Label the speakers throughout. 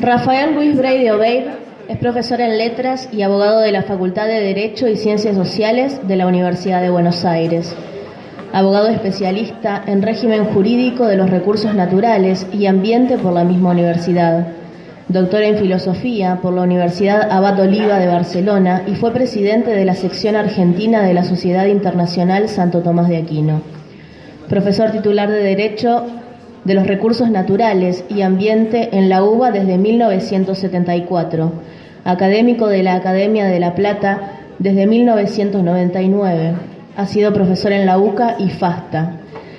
Speaker 1: Rafael Luis Brey de Obeid es profesor en Letras y abogado de la Facultad de Derecho y Ciencias Sociales de la Universidad de Buenos Aires. Abogado especialista en régimen jurídico de los recursos naturales y ambiente por la misma universidad. Doctor en Filosofía por la Universidad Abad Oliva de Barcelona y fue presidente de la sección argentina de la Sociedad Internacional Santo Tomás de Aquino. Profesor titular de Derecho de los Recursos Naturales y Ambiente en la UBA desde 1974. Académico de la Academia de La Plata desde 1999. Ha sido profesor en la UCA y FASTA.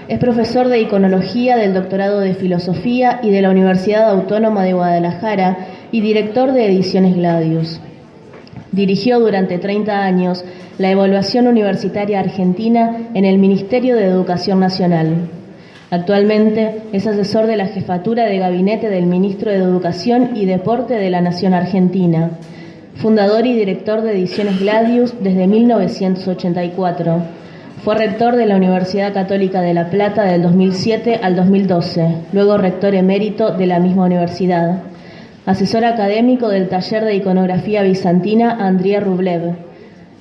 Speaker 1: Es profesor de Iconología del Doctorado de Filosofía y de la Universidad Autónoma de Guadalajara y director de Ediciones Gladius. Dirigió durante 30 años la evaluación universitaria argentina en el Ministerio de Educación Nacional. Actualmente es asesor de la Jefatura de Gabinete del Ministro de Educación y Deporte de la Nación Argentina. Fundador y director de Ediciones Gladius desde 1984. Fue rector de la Universidad Católica de La Plata del 2007 al 2012, luego rector emérito de la misma universidad. Asesor académico del Taller de Iconografía Bizantina Andriy Rublev.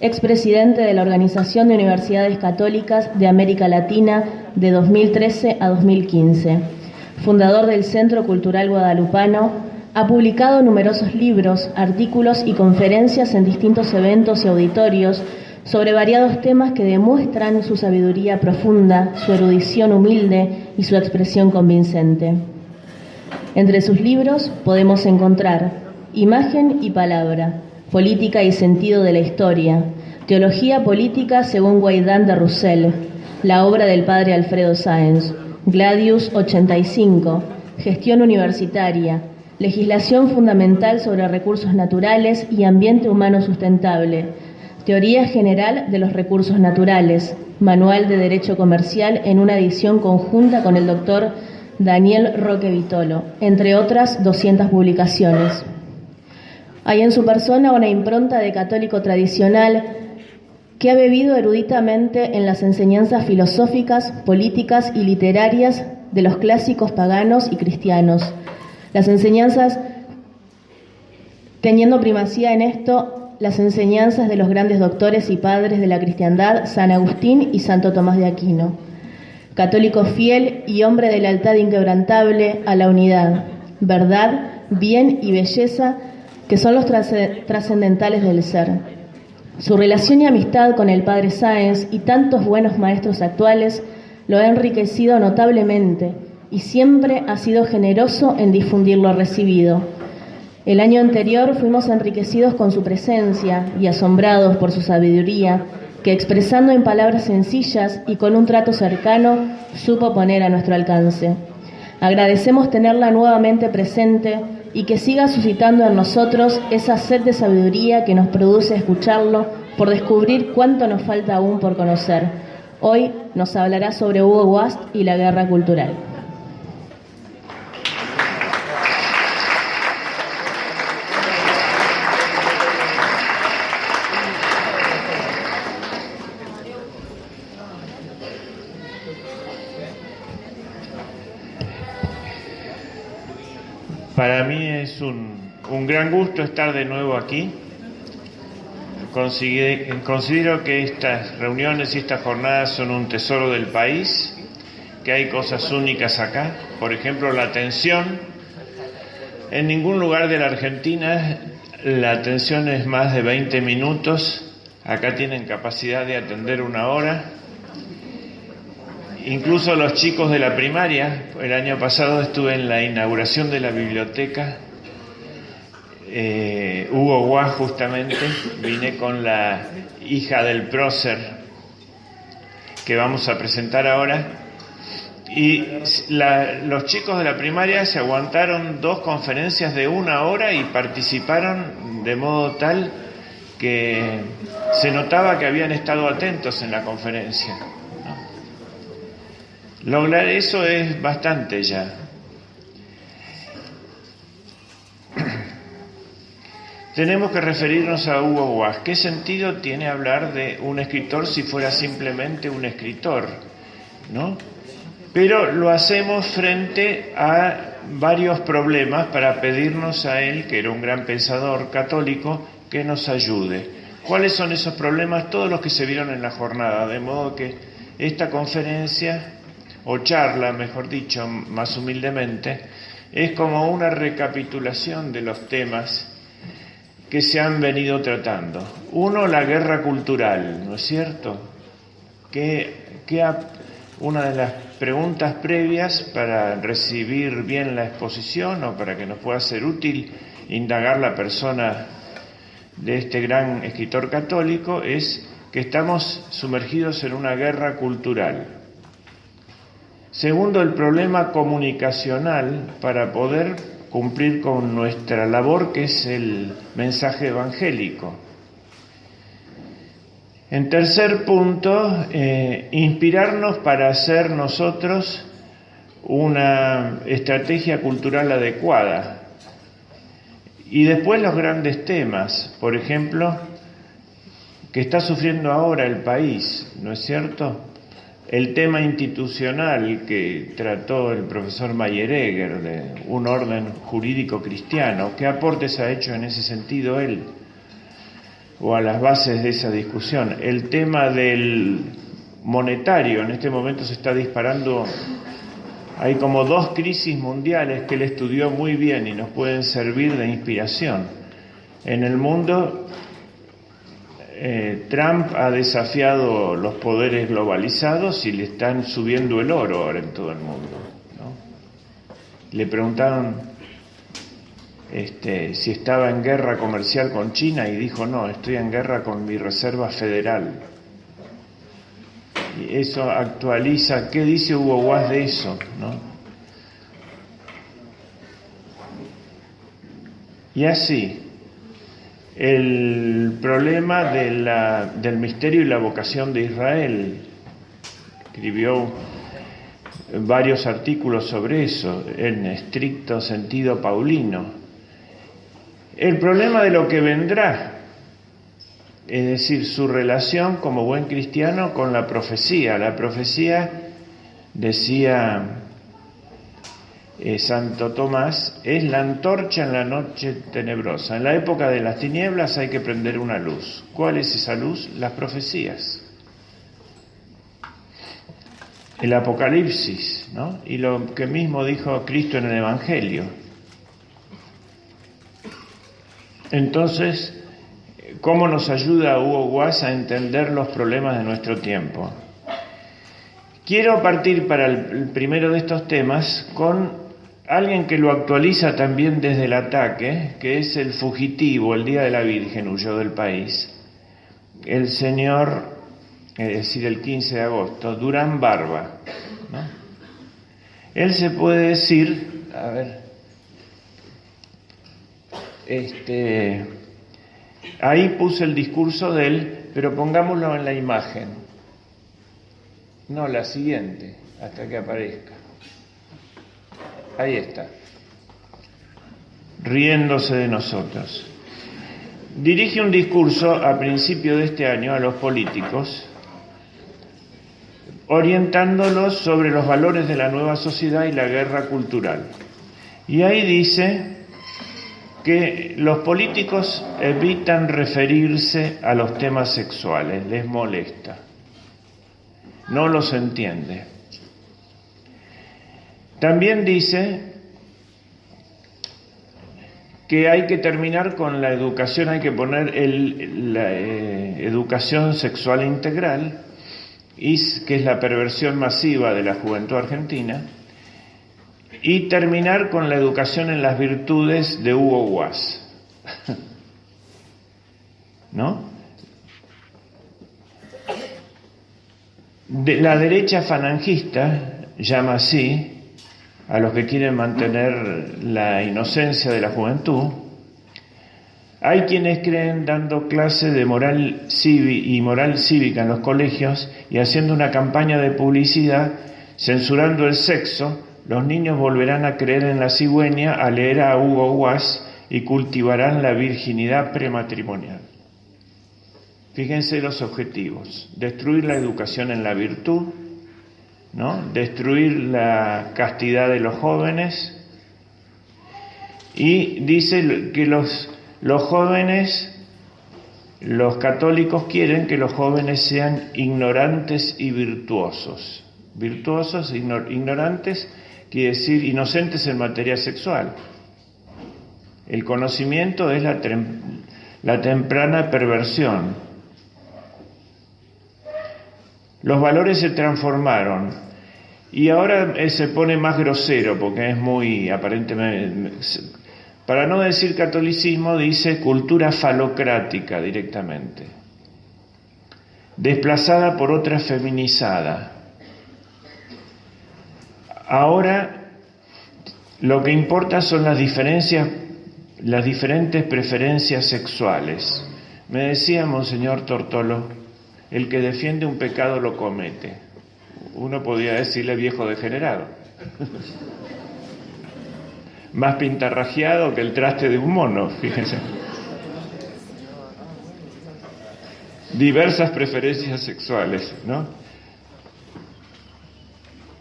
Speaker 1: Expresidente de la Organización de Universidades Católicas de América Latina de 2013 a 2015. Fundador del Centro Cultural Guadalupano. Ha publicado numerosos libros, artículos y conferencias en distintos eventos y auditorios sobre variados temas que demuestran su sabiduría profunda, su erudición humilde y su expresión convincente. Entre sus libros podemos encontrar Imagen y Palabra, Política y Sentido de la Historia, Teología Política según Guaidán de Roussel, la obra del padre Alfredo Sáenz, Gladius 85, Gestión Universitaria, Legislación Fundamental sobre Recursos Naturales y Ambiente Humano Sustentable, Teoría General de los Recursos Naturales, Manual de Derecho Comercial en una edición conjunta con el doctor Daniel Roque Vitolo, entre otras 200 publicaciones. Hay en su persona una impronta de católico tradicional que ha bebido eruditamente en las enseñanzas filosóficas, políticas y literarias de los clásicos paganos y cristianos. Las enseñanzas, teniendo primacía en esto, las enseñanzas de los grandes doctores y padres de la cristiandad, San Agustín y Santo Tomás de Aquino. Católico fiel y hombre de lealtad inquebrantable a la unidad, verdad, bien y belleza, que son los trascendentales del ser. Su relación y amistad con el padre Sáenz y tantos buenos maestros actuales lo ha enriquecido notablemente y siempre ha sido generoso en difundir lo recibido. El año anterior fuimos enriquecidos con su presencia y asombrados por su sabiduría, que expresando en palabras sencillas y con un trato cercano, supo poner a nuestro alcance. Agradecemos tenerla nuevamente presente y que siga suscitando en nosotros esa sed de sabiduría que nos produce escucharlo por descubrir cuánto nos falta aún por conocer. Hoy nos hablará sobre Hugo Wast y la guerra cultural.
Speaker 2: Para mí es un gran gusto estar de nuevo aquí. Considero que estas reuniones y estas jornadas son un tesoro del país, que hay cosas únicas acá. Por ejemplo, la atención. En ningún lugar de la Argentina la atención es más de 20 minutos. Acá tienen capacidad de atender 1 hora. Incluso los chicos de la primaria, el año pasado estuve en la inauguración de la biblioteca, Hugo Wast justamente, vine con la hija del prócer que vamos a presentar ahora, y los chicos de la primaria se aguantaron 2 conferencias de 1 hora y participaron de modo tal que se notaba que habían estado atentos en la conferencia. Lograr eso es bastante ya. Tenemos que referirnos a Hugo Wast. ¿Qué sentido tiene hablar de un escritor si fuera simplemente un escritor? ¿No? Pero lo hacemos frente a varios problemas para pedirnos a él, que era un gran pensador católico, que nos ayude. ¿Cuáles son esos problemas? Todos los que se vieron en la jornada, de modo que esta conferencia, o charla, mejor dicho, más humildemente, es como una recapitulación de los temas que se han venido tratando. Uno, la guerra cultural, ¿no es cierto? Una de las preguntas previas para recibir bien la exposición o para que nos pueda ser útil indagar la persona de este gran escritor católico es que estamos sumergidos en una guerra cultural. Segundo, el problema comunicacional para poder cumplir con nuestra labor, que es el mensaje evangélico. En tercer punto, inspirarnos para hacer nosotros una estrategia cultural adecuada. Y después los grandes temas, por ejemplo, que está sufriendo ahora el país, ¿no es cierto? El tema institucional que trató el profesor Mayeregger de un orden jurídico cristiano, ¿qué aportes ha hecho en ese sentido él? O a las bases de esa discusión. El tema del monetario, en este momento se está disparando, hay como 2 crisis mundiales que él estudió muy bien y nos pueden servir de inspiración. En el mundo, Trump ha desafiado los poderes globalizados y le están subiendo el oro ahora en todo el mundo, ¿no? Le preguntaron si estaba en guerra comercial con China y dijo: no, estoy en guerra con mi Reserva Federal. Y eso actualiza, ¿qué dice Hugo Guas de eso, no? Y así, el problema del misterio y la vocación de Israel. Escribió varios artículos sobre eso, en estricto sentido paulino. El problema de lo que vendrá, es decir, su relación como buen cristiano con la profecía. La profecía, decía Santo Tomás, es la antorcha en la noche tenebrosa. En la época de las tinieblas hay que prender una luz. ¿Cuál es esa luz? Las profecías. El Apocalipsis, ¿no? Y lo que mismo dijo Cristo en el Evangelio. Entonces, ¿cómo nos ayuda Hugo Guas a entender los problemas de nuestro tiempo? Quiero partir para el primero de estos temas con alguien que lo actualiza también desde el ataque, que es el fugitivo, el Día de la Virgen huyó del país, el señor, es decir, el 15 de agosto, Durán Barba, ¿no? Él se puede decir, a ver, ahí puse el discurso de él, pero pongámoslo en la imagen. No, la siguiente, hasta que aparezca. Ahí está. Riéndose de nosotros. Dirige un discurso a principio de este año a los políticos, orientándolos sobre los valores de la nueva sociedad y la guerra cultural. Y ahí dice que los políticos evitan referirse a los temas sexuales, les molesta, no los entiende. También dice que hay que terminar con la educación, hay que poner la educación sexual integral, que es la perversión masiva de la juventud argentina, y terminar con la educación en las virtudes de Hugo Guas. ¿No? La derecha falangista llama así a los que quieren mantener la inocencia de la juventud. Hay quienes creen dando clases de moral cívica en los colegios y haciendo una campaña de publicidad censurando el sexo. Los niños volverán a creer en la cigüeña, a leer a Hugo Guas y cultivarán la virginidad prematrimonial. Fíjense los objetivos: destruir la educación en la virtud, ¿no? Destruir la castidad de los jóvenes, Y dice que los jóvenes, los católicos quieren que los jóvenes sean ignorantes y virtuosos. Virtuosos, ignorantes, quiere decir inocentes en materia sexual. El conocimiento es la temprana perversión. Los valores se transformaron y ahora se pone más grosero porque es muy, aparentemente, para no decir catolicismo, dice cultura falocrática directamente, desplazada por otra feminizada. Ahora lo que importa son las diferentes preferencias sexuales. Me decía Monseñor Tortolo, el que defiende un pecado lo comete. Uno podría decirle viejo degenerado. Más pintarrajeado que el traste de un mono, fíjense. Diversas preferencias sexuales, ¿no?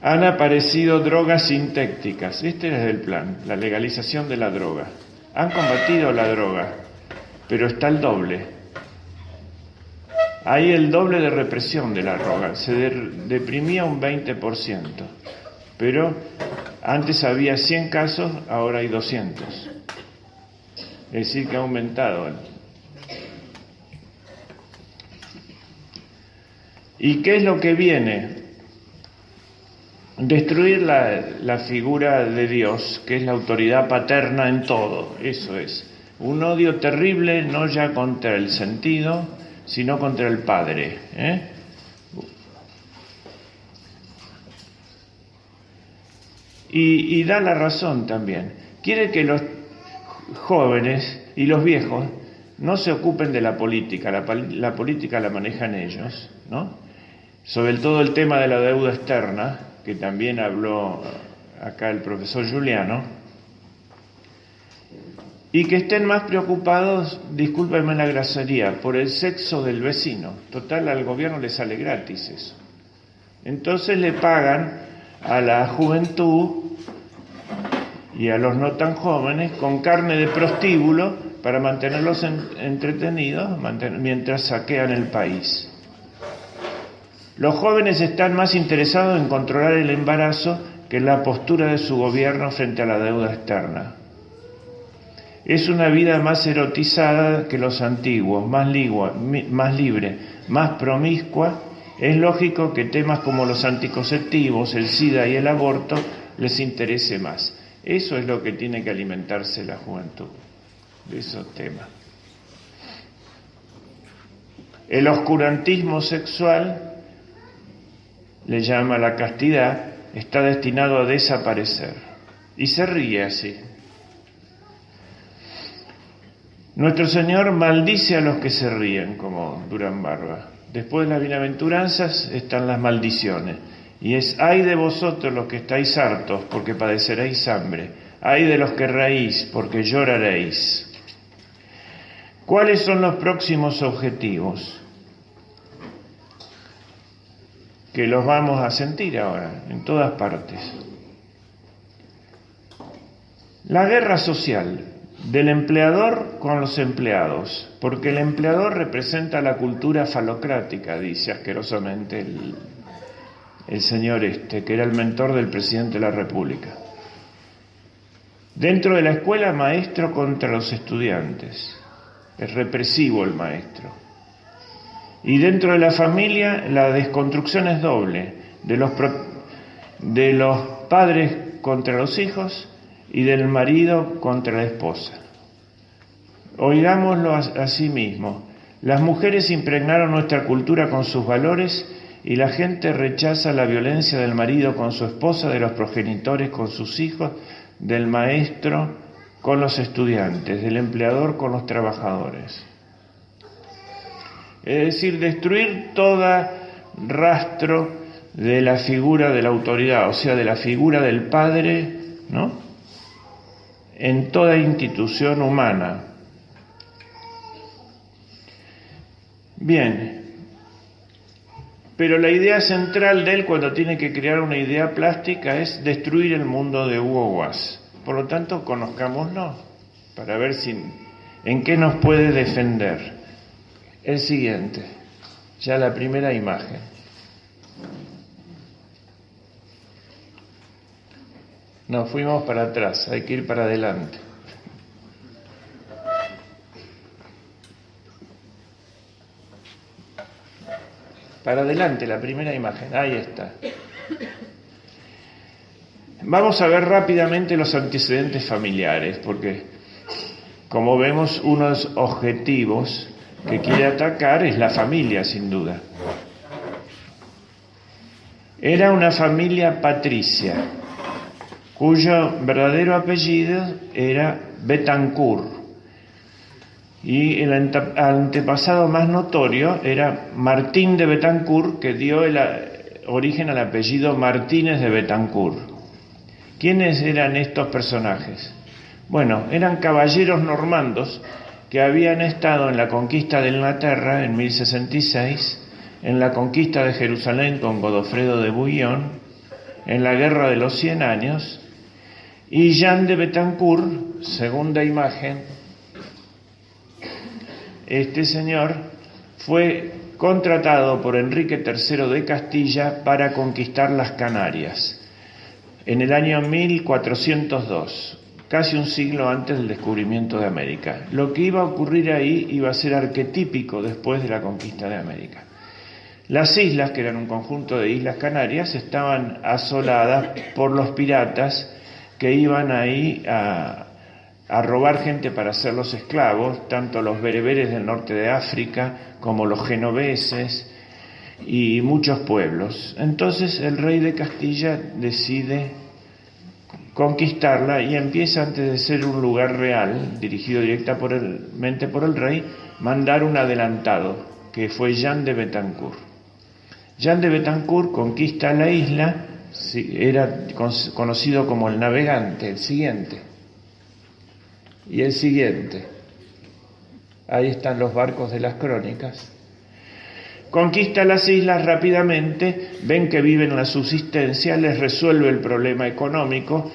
Speaker 2: Han aparecido drogas sintéticas. Este es el plan, la legalización de la droga. Han combatido la droga, pero está el doble. Hay el doble de represión de la droga. Se deprimía un 20%, pero antes había 100 casos, ahora hay 200. Es decir, que ha aumentado. ¿Y qué es lo que viene? Destruir la figura de Dios, que es la autoridad paterna en todo. Eso es. Un odio terrible, no ya contra el sentido, sino contra el Padre. Y da la razón también. Quiere que los jóvenes y los viejos no se ocupen de la política. La política la manejan ellos, ¿no? Sobre todo el tema de la deuda externa, que también habló acá el profesor Giuliano, y que estén más preocupados, discúlpenme la grosería, por el sexo del vecino. Total, al gobierno le sale gratis eso. Entonces le pagan a la juventud y a los no tan jóvenes con carne de prostíbulo para mantenerlos entretenidos mientras saquean el país. Los jóvenes están más interesados en controlar el embarazo que en la postura de su gobierno frente a la deuda externa. Es una vida más erotizada que los antiguos, más libre, más promiscua. Es lógico que temas como los anticonceptivos, el SIDA y el aborto les interese más. Eso es lo que tiene que alimentarse la juventud, de esos temas. El oscurantismo sexual, le llama la castidad, está destinado a desaparecer. Y se ríe así. Nuestro Señor maldice a los que se ríen, como Durán Barba. Después de las bienaventuranzas están las maldiciones. Y es: ay de vosotros los que estáis hartos, porque padeceréis hambre. Ay de los que reís, porque lloraréis. ¿Cuáles son los próximos objetivos? Que los vamos a sentir ahora, en todas partes. La guerra social del empleador con los empleados, porque el empleador representa la cultura falocrática, dice asquerosamente el señor que era el mentor del presidente de la República. Dentro de la escuela, maestro contra los estudiantes. Es represivo el maestro. Y dentro de la familia, la desconstrucción es doble, de los padres contra los hijos y del marido contra la esposa. Oigámoslo a sí mismo. Las mujeres impregnaron nuestra cultura con sus valores y la gente rechaza la violencia del marido con su esposa, de los progenitores con sus hijos, del maestro con los estudiantes, del empleador con los trabajadores. Es decir, destruir todo rastro de la figura de la autoridad, o sea, de la figura del padre, ¿no?, en toda institución humana. Bien, pero la idea central de él, cuando tiene que crear una idea plástica, es destruir el mundo de Hugo Wass. por lo tanto, conozcámoslo para ver en qué nos puede defender. El siguiente, ya la primera imagen. Nos fuimos para atrás, hay que ir para adelante. Para adelante, la primera imagen, ahí está. Vamos a ver rápidamente los antecedentes familiares, porque como vemos, uno de los objetivos que quiere atacar es la familia, sin duda. Era una familia patricia, cuyo verdadero apellido era Betancourt. Y el antepasado más notorio era Martín de Betancourt, que dio el origen al apellido Martínez de Betancourt. ¿Quiénes eran estos personajes? Bueno, eran caballeros normandos que habían estado en la conquista de Inglaterra en 1066, en la conquista de Jerusalén con Godofredo de Bouillon, en la Guerra de los 100 Años, y Jean de Betancourt, segunda imagen. Este señor fue contratado por Enrique III de Castilla para conquistar las Canarias en el año 1402, casi un siglo antes del descubrimiento de América. Lo que iba a ocurrir ahí iba a ser arquetípico después de la conquista de América. Las islas, que eran un conjunto de islas canarias, estaban asoladas por los piratas que iban ahí a robar gente para hacerlos esclavos, tanto los bereberes del norte de África como los genoveses y muchos pueblos. Entonces el rey de Castilla decide conquistarla y empieza, antes de ser un lugar real, dirigido directamente por el rey, mandar un adelantado, que fue Jean de Betancourt. Jean de Betancourt conquista la isla, era conocido como el navegante, el siguiente. Y el siguiente, ahí están los barcos de las crónicas. Conquista las islas rápidamente, ven que viven la subsistencia, les resuelve el problema económico,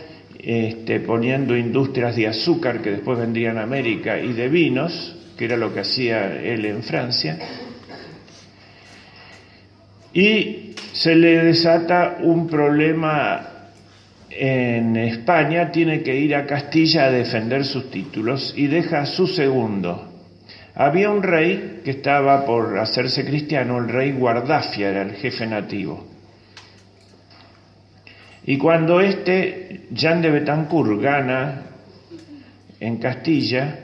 Speaker 2: poniendo industrias de azúcar que después vendrían a América y de vinos, que era lo que hacía él en Francia. Y se le desata un problema en España, tiene que ir a Castilla a defender sus títulos y deja a su segundo. Había un rey que estaba por hacerse cristiano, el rey Guardafia era el jefe nativo. Y cuando Jean de Betancourt gana en Castilla,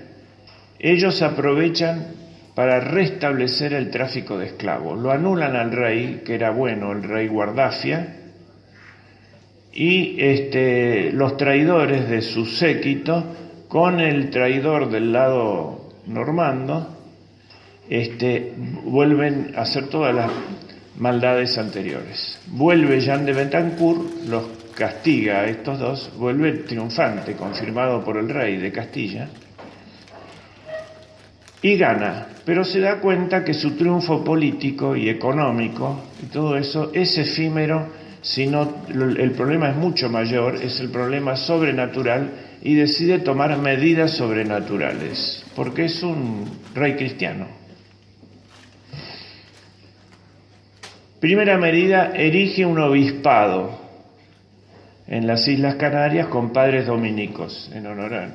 Speaker 2: ellos aprovechan para restablecer el tráfico de esclavos. Lo anulan al rey, que era bueno, el rey Guardafia, y los traidores de su séquito, con el traidor del lado normando, vuelven a hacer todas las maldades anteriores. Vuelve Jean de Betancourt, los castiga a estos dos, vuelve triunfante, confirmado por el rey de Castilla, y gana, pero se da cuenta que su triunfo político y económico y todo eso es efímero, sino el problema es mucho mayor, es el problema sobrenatural, y decide tomar medidas sobrenaturales, porque es un rey cristiano. Primera medida, erige un obispado en las Islas Canarias con padres dominicos, en honor a...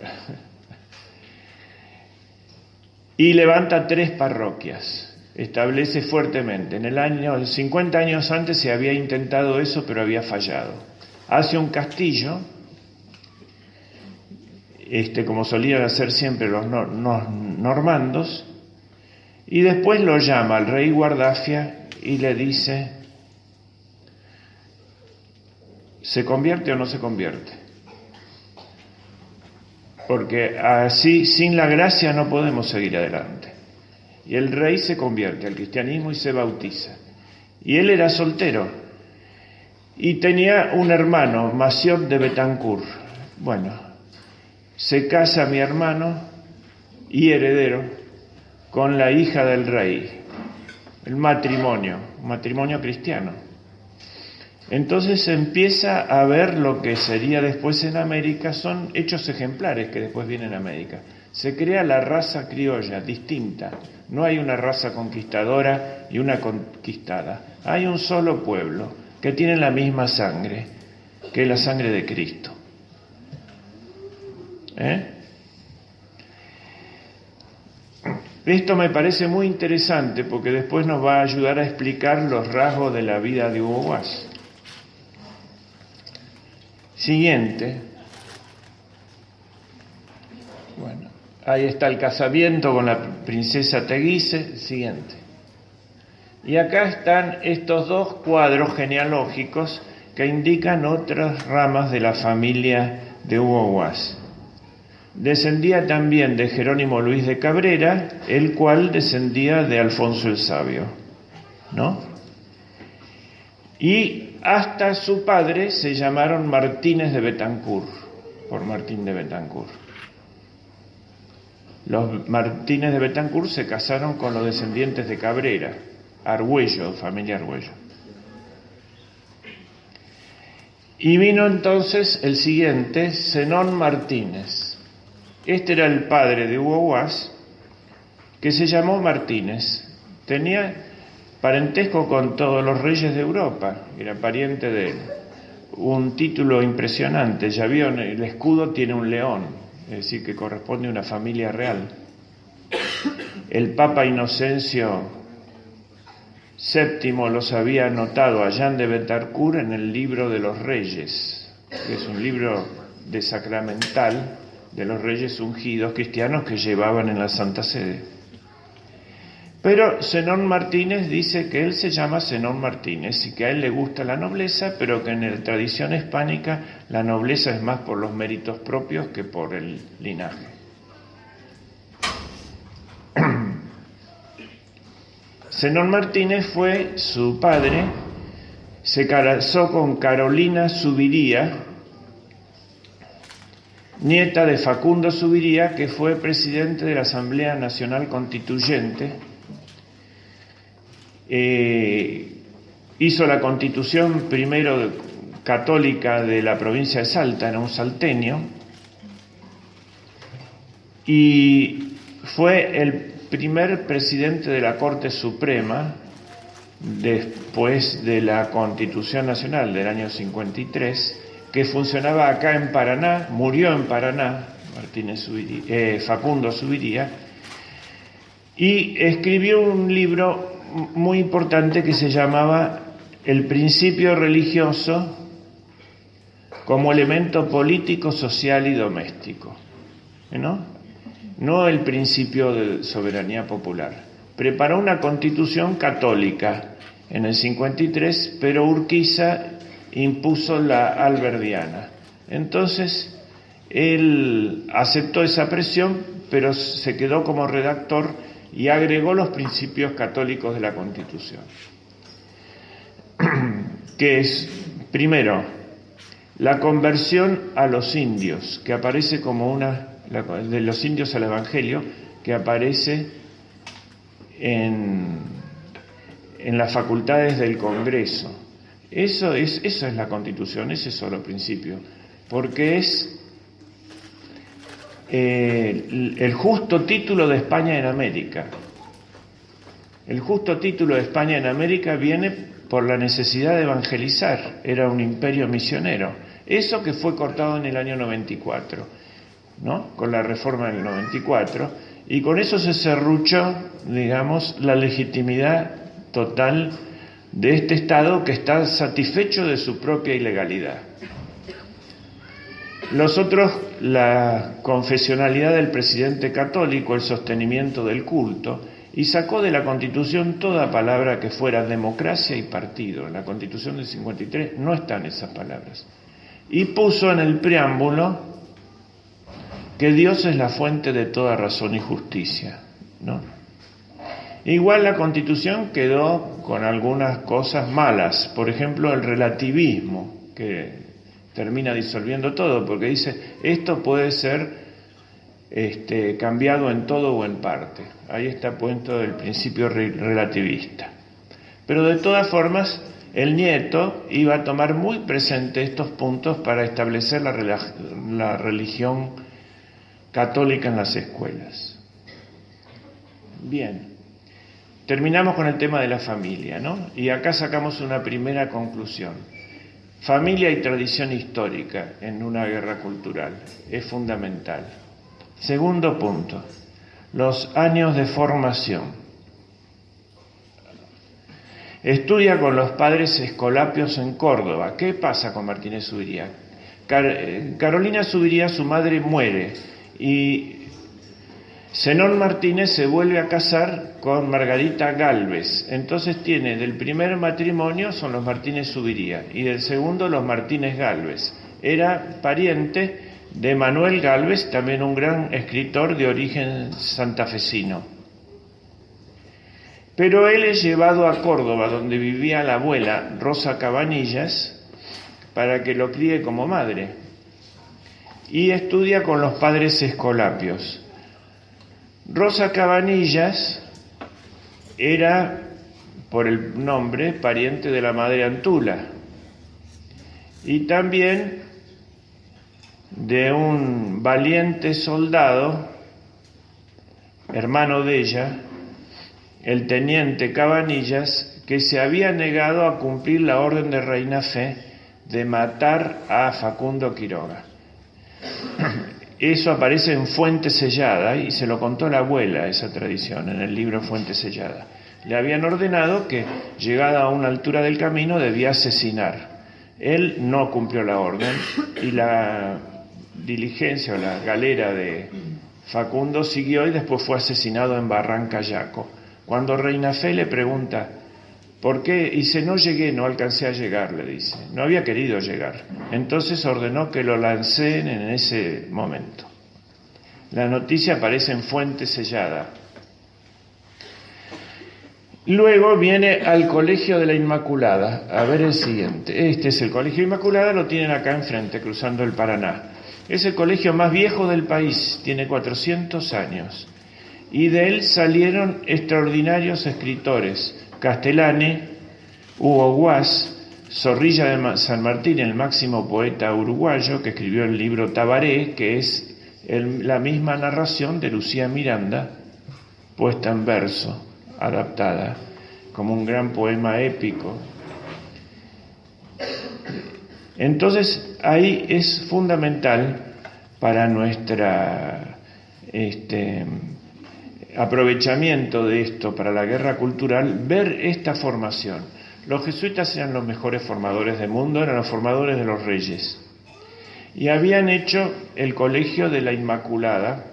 Speaker 2: Y levanta 3 parroquias. Establece fuertemente. En el año 50 años antes se había intentado eso, pero había fallado. Hace un castillo, como solían hacer siempre los normandos, y después lo llama al rey Guardafia y le dice: ¿se convierte o no se convierte? Porque así, sin la gracia, no podemos seguir adelante. Y el rey se convierte al cristianismo y se bautiza. Y él era soltero. Y tenía un hermano, Massieu de Betancourt. Bueno, se casa mi hermano y heredero con la hija del rey. El matrimonio, un matrimonio cristiano. Entonces se empieza a ver lo que sería después en América, son hechos ejemplares que después vienen a América. Se crea la raza criolla, distinta. No hay una raza conquistadora y una conquistada. Hay un solo pueblo que tiene la misma sangre, que es la sangre de Cristo. Esto me parece muy interesante porque después nos va a ayudar a explicar los rasgos de la vida de Hugo Guas. Siguiente. Bueno, ahí está el casamiento con la princesa Teguise. Siguiente. Y acá están estos dos cuadros genealógicos que indican otras ramas de la familia de Hugo Guas. Descendía también de Jerónimo Luis de Cabrera, el cual descendía de Alfonso el Sabio, ¿no? Y hasta su padre se llamaron Martínez de Betancourt, por Martín de Betancourt. Los Martínez de Betancourt se casaron con los descendientes de Cabrera, Argüello, familia Argüello. Y vino entonces el siguiente, Zenón Martínez. Este era el padre de Hugo Guas, que se llamó Martínez. Tenía parentesco con todos los reyes de Europa, era pariente de él. Un título impresionante, ya vieron, el escudo tiene un león, es decir, que corresponde a una familia real. El Papa Inocencio VII los había anotado a Jean de Betancourt en el libro de los reyes, que es un libro de sacramental de los reyes ungidos cristianos que llevaban en la Santa Sede. Pero Zenón Martínez dice que él se llama Zenón Martínez y que a él le gusta la nobleza, pero que en la tradición hispánica la nobleza es más por los méritos propios que por el linaje. Zenón Martínez fue su padre, se casó con Carolina Subiría, nieta de Facundo Subiría, que fue presidente de la Asamblea Nacional Constituyente. Hizo la constitución primero católica de la provincia de Salta, era un salteño, y fue el primer presidente de la Corte Suprema después de la Constitución Nacional del año 53, que funcionaba acá en Paraná, murió en Paraná, Facundo Subiría, y escribió un libro muy importante que se llamaba El principio religioso como elemento político, social y doméstico, no el principio de soberanía popular. Preparó una constitución católica en el 53, pero Urquiza impuso la alberdiana. Entonces, él aceptó esa presión, pero se quedó como redactor y agregó los principios católicos de la Constitución. Que es, primero, la conversión a los indios, que aparece como de los indios al Evangelio, que aparece en las facultades del Congreso. Eso es la Constitución, ese es solo principio, porque es el justo título de España en América. El justo título de España en América viene por la necesidad de evangelizar, era un imperio misionero. Eso que fue cortado en el año 94, ¿no? Con la reforma del 94, y con eso se serruchó, digamos, la legitimidad total de este Estado que está satisfecho de su propia ilegalidad. Los otros, la confesionalidad del presidente católico, el sostenimiento del culto, y sacó de la Constitución toda palabra que fuera democracia y partido. En la Constitución del 53 no están esas palabras. Y puso en el preámbulo que Dios es la fuente de toda razón y justicia, ¿no? Igual la Constitución quedó con algunas cosas malas, por ejemplo el relativismo, que termina disolviendo todo, porque dice, esto puede ser cambiado en todo o en parte. Ahí está puesto el principio relativista. Pero de todas formas, el nieto iba a tomar muy presente estos puntos para establecer la religión católica en las escuelas. Bien, terminamos con el tema de la familia, ¿no? Y acá sacamos una primera conclusión. Familia y tradición histórica en una guerra cultural es fundamental. Segundo punto, los años de formación. Estudia con los padres escolapios en Córdoba. ¿Qué pasa con Martínez Zuviría? Carolina Zuviría, su madre, muere y Zenón Martínez se vuelve a casar con Margarita Gálvez. Entonces tiene del primer matrimonio son los Martínez Zuviría y del segundo los Martínez Gálvez. Era pariente de Manuel Gálvez, también un gran escritor de origen santafesino. Pero él es llevado a Córdoba, donde vivía la abuela Rosa Cabanillas, para que lo críe como madre. Y estudia con los padres escolapios. Rosa Cabanillas era, por el nombre, pariente de la madre Antula. Y también de un valiente soldado, hermano de ella, el teniente Cabanillas, que se había negado a cumplir la orden de Reina Fe de matar a Facundo Quiroga. Eso aparece en Fuente Sellada y se lo contó la abuela, esa tradición, en el libro Fuente Sellada. Le habían ordenado que, llegada a una altura del camino, debía asesinar. Él no cumplió la orden y la diligencia o la galera de Facundo siguió y después fue asesinado en Barranca Yaco. Cuando Reina Fe le pregunta, ¿por qué? Dice, no llegué, no alcancé a llegar, le dice. No había querido llegar. Entonces ordenó que lo lancen en ese momento. La noticia aparece en Fuente Sellada. Luego viene al Colegio de la Inmaculada. A ver el siguiente. Este es el Colegio Inmaculada, lo tienen acá enfrente, cruzando el Paraná. Es el colegio más viejo del país, tiene 400 años. Y de él salieron extraordinarios escritores. Castellani, Hugo Guas, Zorrilla de San Martín, el máximo poeta uruguayo, que escribió el libro Tabaré, que es la misma narración de Lucía Miranda, puesta en verso, adaptada, como un gran poema épico. Entonces, ahí es fundamental para nuestra aprovechamiento de esto para la guerra cultural, ver esta formación. Los jesuitas eran los mejores formadores del mundo, eran los formadores de los reyes. Y habían hecho el Colegio de la Inmaculada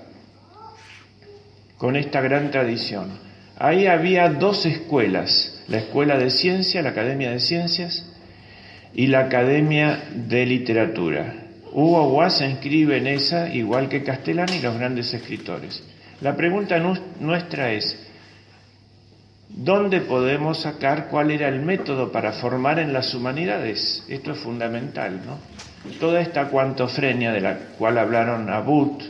Speaker 2: con esta gran tradición. Ahí había dos escuelas, la Escuela de Ciencia, la Academia de Ciencias, y la Academia de Literatura. Hugo Guas se inscribe en esa, igual que Castellani y los grandes escritores. La pregunta nuestra es, ¿dónde podemos sacar cuál era el método para formar en las humanidades? Esto es fundamental, ¿no? Toda esta cuantofrenia de la cual hablaron Abut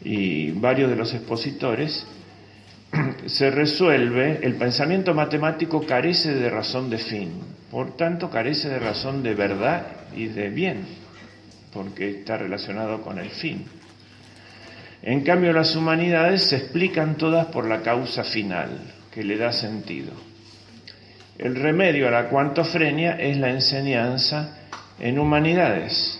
Speaker 2: y varios de los expositores, se resuelve, el pensamiento matemático carece de razón de fin, por tanto carece de razón de verdad y de bien, porque está relacionado con el fin. En cambio, las humanidades se explican todas por la causa final, que le da sentido. El remedio a la cuantofrenia es la enseñanza en humanidades.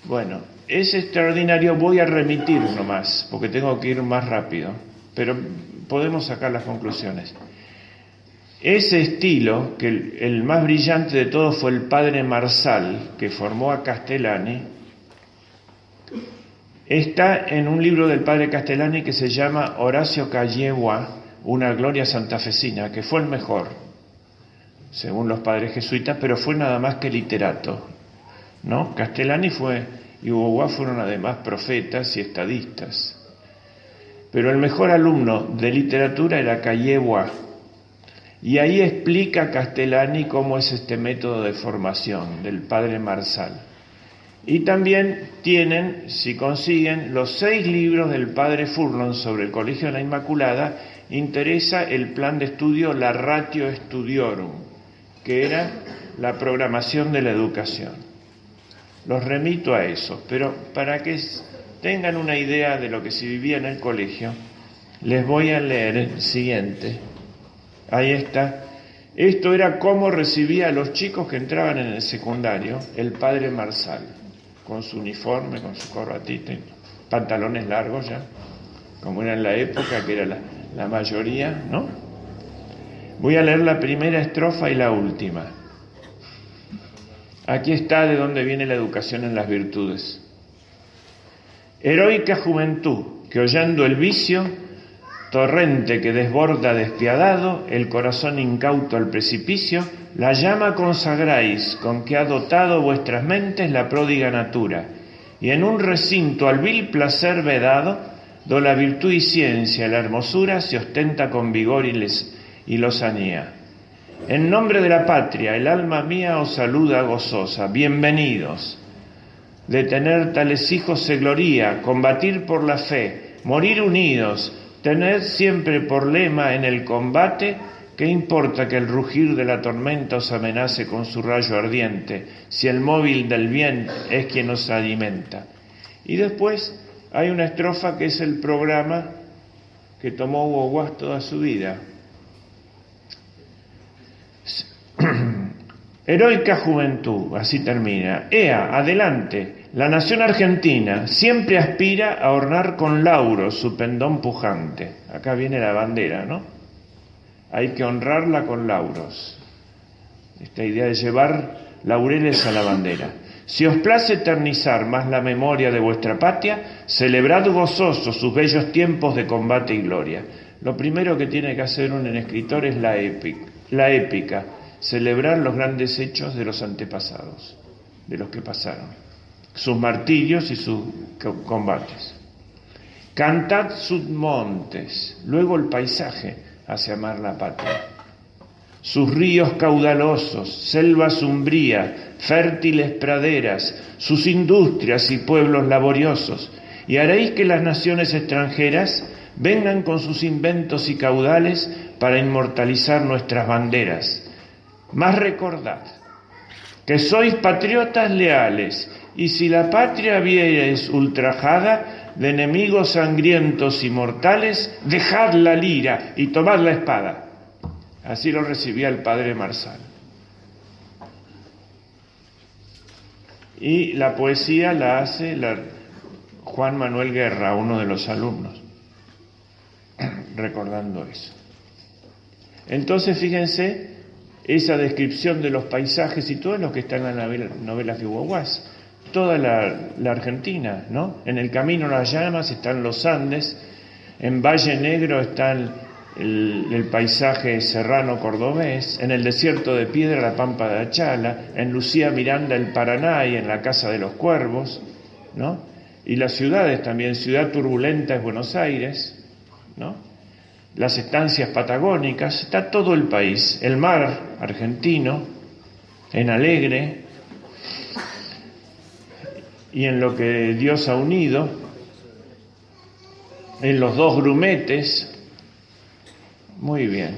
Speaker 2: Bueno, es extraordinario, voy a remitir nomás, porque tengo que ir más rápido, pero podemos sacar las conclusiones. Ese estilo, que el más brillante de todos fue el padre Marsal, que formó a Castellani, está en un libro del padre Castellani que se llama Horacio Callegua, una gloria santafesina, que fue el mejor, según los padres jesuitas, pero fue nada más que literato, ¿no? Castellani y Hugo Guas fueron además profetas y estadistas. Pero el mejor alumno de literatura era Callegua, y ahí explica Castellani cómo es este método de formación del padre Marsal. Y también tienen, si consiguen, los 6 libros del padre Furlong sobre el Colegio de la Inmaculada. Interesa el plan de estudio La Ratio Studiorum, que era la programación de la educación. Los remito a eso, pero para que tengan una idea de lo que se vivía en el colegio, les voy a leer el siguiente. Ahí está. Esto era cómo recibía a los chicos que entraban en el secundario el padre Marsal, con su uniforme, con su corbatita, pantalones largos ya, como era en la época, que era la mayoría, ¿no? Voy a leer la primera estrofa y la última. Aquí está de dónde viene la educación en las virtudes. Heroica juventud, que hollando el vicio, torrente que desborda despiadado, el corazón incauto al precipicio, la llama consagráis con que ha dotado vuestras mentes la pródiga natura, y en un recinto al vil placer vedado, do la virtud y ciencia, la hermosura, se ostenta con vigor y lozanía. En nombre de la patria, el alma mía os saluda gozosa. Bienvenidos. De tener tales hijos se gloría, combatir por la fe, morir unidos, tener siempre por lema en el combate, ¿qué importa que el rugir de la tormenta os amenace con su rayo ardiente, si el móvil del bien es quien os alimenta? Y después hay una estrofa que es el programa que tomó Hugo Guas toda su vida. Heroica juventud, así termina. Ea, adelante, la nación argentina siempre aspira a ornar con lauros su pendón pujante. Acá viene la bandera, ¿no? Hay que honrarla con lauros. Esta idea de llevar laureles a la bandera. Si os place eternizar más la memoria de vuestra patria, celebrad gozosos sus bellos tiempos de combate y gloria. Lo primero que tiene que hacer un escritor es la épica. Celebrar los grandes hechos de los antepasados, de los que pasaron, sus martirios y sus combates. Cantad sus montes, luego el paisaje hace amar la patria. Sus ríos caudalosos, selvas umbría, fértiles praderas, sus industrias y pueblos laboriosos, y haréis que las naciones extranjeras vengan con sus inventos y caudales para inmortalizar nuestras banderas. Mas recordad que sois patriotas leales, y si la patria viereis ultrajada de enemigos sangrientos y mortales, dejad la lira y tomad la espada. Así lo recibía el padre Marsal. Y la poesía la hace Juan Manuel Guerra, uno de los alumnos, recordando eso. Entonces, fíjense esa descripción de los paisajes y todo lo que está en la novela de Hugo Guas, toda la Argentina, ¿no? En el camino a las llamas están los Andes, en Valle Negro está el paisaje serrano cordobés, en el desierto de Piedra la Pampa de Achala, en Lucía Miranda el Paraná y en la Casa de los Cuervos, ¿no? Y las ciudades también, ciudad turbulenta es Buenos Aires, ¿no? Las estancias patagónicas, está todo el país, el mar argentino, en Alegre, y en lo que Dios ha unido, en los dos grumetes. Muy bien.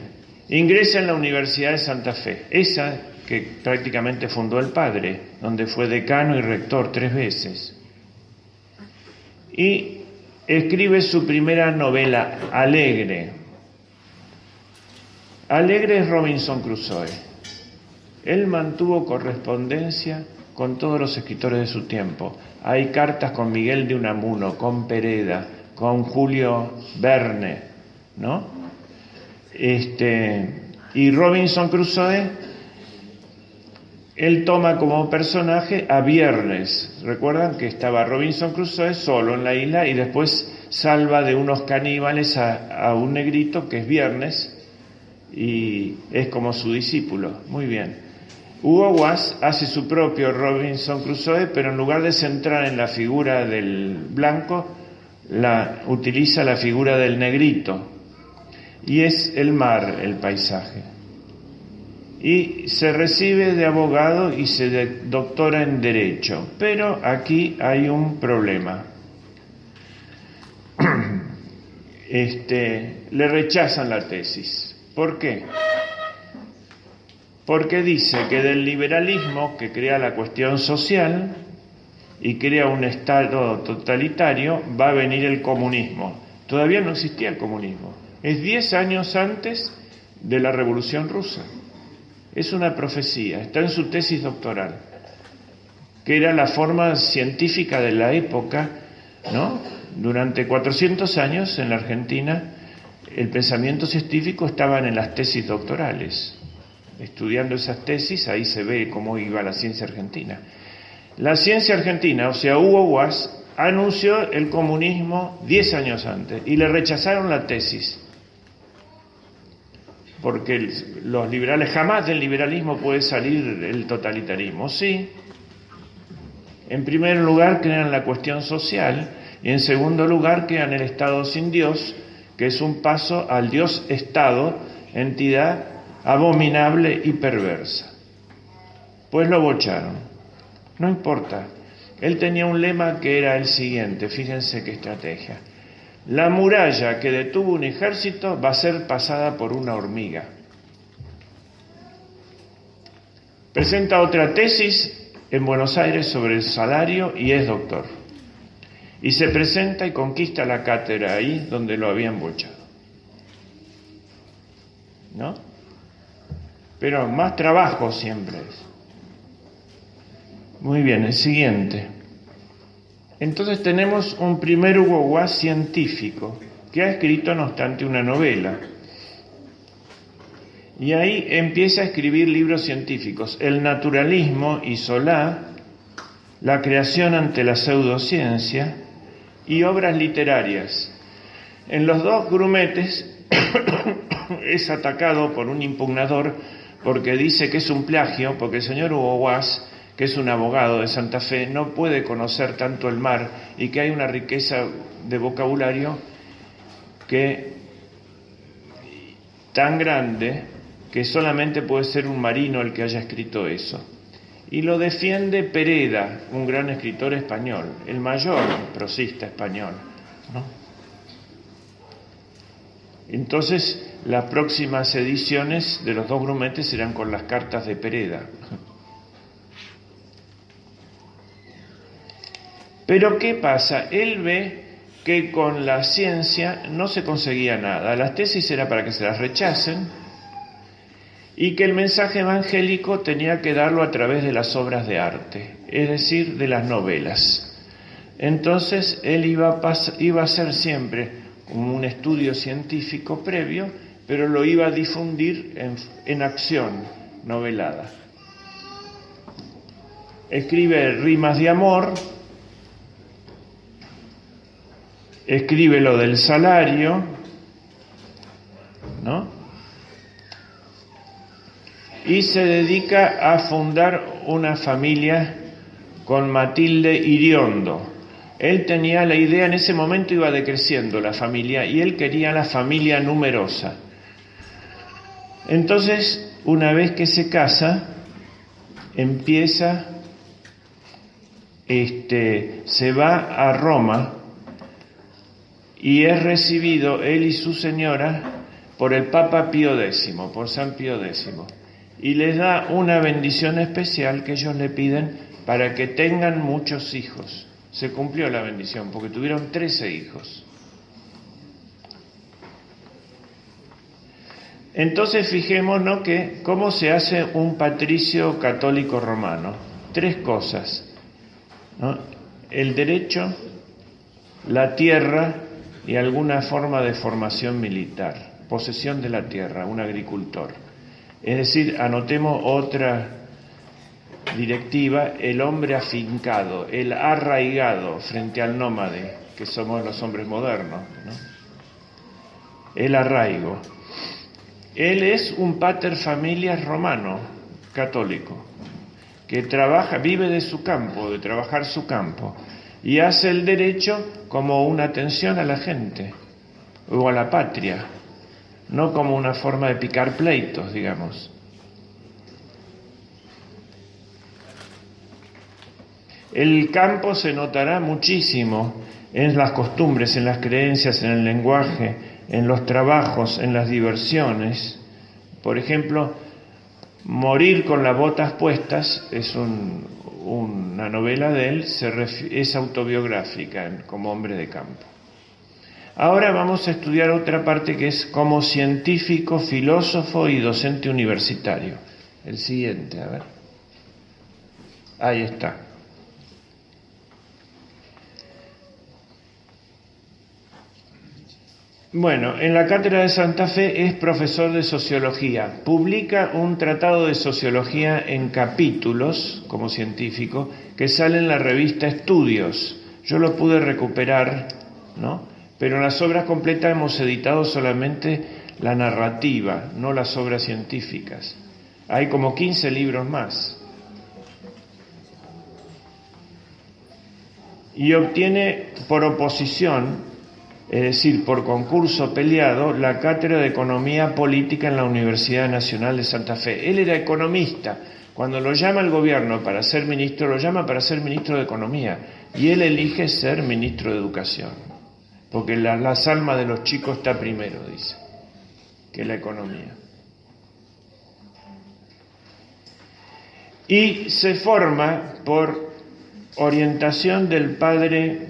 Speaker 2: Ingresa en la Universidad de Santa Fe, esa que prácticamente fundó el padre, donde fue decano y rector 3 veces. Y escribe su primera novela, Alegre. Alegre es Robinson Crusoe. Él mantuvo correspondencia con todos los escritores de su tiempo. Hay cartas con Miguel de Unamuno, con Pereda, con Julio Verne, ¿no? Y Robinson Crusoe, él toma como personaje a Viernes. Recuerdan que estaba Robinson Crusoe solo en la isla y después salva de unos caníbales a un negrito que es Viernes y es como su discípulo. Muy bien. Hugo Guas hace su propio Robinson Crusoe, pero en lugar de centrar en la figura del blanco, utiliza la figura del negrito. Y es el mar, el paisaje. Y se recibe de abogado y se doctora en Derecho. Pero aquí hay un problema. Le rechazan la tesis. ¿Por qué? porque dice que del liberalismo que crea la cuestión social y crea un Estado totalitario va a venir el comunismo. Todavía no existía el comunismo. Es 10 años antes de la Revolución Rusa. Es una profecía, está en su tesis doctoral, que era la forma científica de la época, ¿no? Durante 400 años en la Argentina el pensamiento científico estaba en las tesis doctorales. Estudiando esas tesis, ahí se ve cómo iba la ciencia argentina. La ciencia argentina, o sea, Hugo Guas, anunció el comunismo 10 años antes y le rechazaron la tesis. Porque los liberales, jamás del liberalismo puede salir el totalitarismo. Sí, en primer lugar crean la cuestión social y en segundo lugar crean el Estado sin Dios, que es un paso al Dios-Estado, entidad abominable y perversa. Pues lo bocharon. No importa. Él tenía un lema que era el siguiente, fíjense qué estrategia. La muralla que detuvo un ejército va a ser pasada por una hormiga. Presenta otra tesis en Buenos Aires sobre el salario y es doctor. Y se presenta y conquista la cátedra ahí donde lo habían bochado. ¿No? Pero más trabajo siempre es. Muy bien, el siguiente. Entonces tenemos un primer Hugo Guas científico que ha escrito, no obstante, una novela. Y ahí empieza a escribir libros científicos. El naturalismo y Solá, la creación ante la pseudociencia y obras literarias. En los dos grumetes es atacado por un impugnador porque dice que es un plagio, porque el señor Hugo Guas, que es un abogado de Santa Fe, no puede conocer tanto el mar y que hay una riqueza de vocabulario que tan grande que solamente puede ser un marino el que haya escrito eso. Y lo defiende Pereda, un gran escritor español, el mayor prosista español, ¿no? Entonces, las próximas ediciones de los dos grumetes serán con las cartas de Pereda. Pero ¿qué pasa? Él ve que con la ciencia no se conseguía nada. Las tesis era para que se las rechacen y que el mensaje evangélico tenía que darlo a través de las obras de arte, es decir, de las novelas. Entonces él iba a hacer siempre un estudio científico previo, pero lo iba a difundir en acción novelada. Escribe rimas de amor, escribe lo del salario, ¿no? Y se dedica a fundar una familia con Matilde Iriondo. Él tenía la idea, en ese momento iba decreciendo la familia y él quería la familia numerosa. Entonces, una vez que se casa, empieza, se va a Roma y es recibido él y su señora por el Papa Pío X, por San Pío X, y les da una bendición especial que ellos le piden para que tengan muchos hijos. Se cumplió la bendición porque tuvieron 13 hijos. Entonces fijémonos que cómo se hace un patricio católico romano. 3 cosas, ¿no? El derecho, la tierra y alguna forma de formación militar. Posesión de la tierra, un agricultor. Es decir, anotemos otra directiva, el hombre afincado, el arraigado frente al nómade, que somos los hombres modernos, ¿no? El arraigo. Él es un pater familias romano, católico, que trabaja, vive de su campo, de trabajar su campo, y hace el derecho como una atención a la gente, o a la patria, no como una forma de picar pleitos, digamos. El campo se notará muchísimo en las costumbres, en las creencias, en el lenguaje, en los trabajos, en las diversiones. Por ejemplo, Morir con las botas puestas es una novela de él, es autobiográfica como hombre de campo. Ahora vamos a estudiar otra parte que es como científico, filósofo y docente universitario. El siguiente, a ver. Ahí está. Bueno, en la Cátedra de Santa Fe es profesor de sociología. Publica un tratado de sociología en capítulos, como científico, que sale en la revista Estudios. Yo lo pude recuperar, ¿no? Pero en las obras completas hemos editado solamente la narrativa, no las obras científicas. Hay como 15 libros más. Y obtiene por oposición, es decir, por concurso peleado, la cátedra de Economía Política en la Universidad Nacional de Santa Fe. Él era economista. Cuando lo llama el gobierno para ser ministro, lo llama para ser ministro de Economía. Y él elige ser ministro de Educación. Porque las almas de los chicos está primero, dice, que la economía. Y se forma por orientación del padre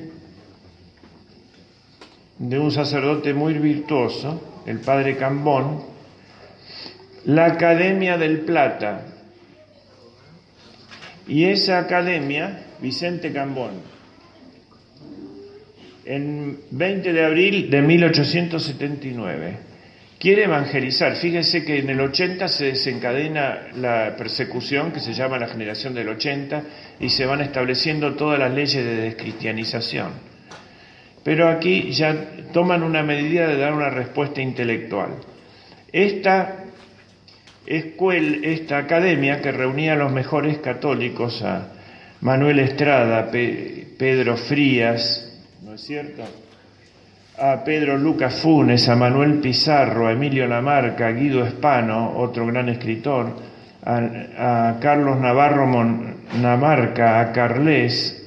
Speaker 2: de un sacerdote muy virtuoso, el padre Cambón, la Academia del Plata. Y esa academia, Vicente Cambón, en 20 de abril de 1879, quiere evangelizar. Fíjense que en el 80 se desencadena la persecución que se llama la generación del 80 y se van estableciendo todas las leyes de descristianización. Pero aquí ya toman una medida de dar una respuesta intelectual. Esta academia que reunía a los mejores católicos, a Manuel Estrada, Pedro Frías, ¿no es cierto?, a Pedro Lucas Funes, a Manuel Pizarro, a Emilio Lamarca, a Guido Espano, otro gran escritor, a Carlos Navarro Namarca, a Carles,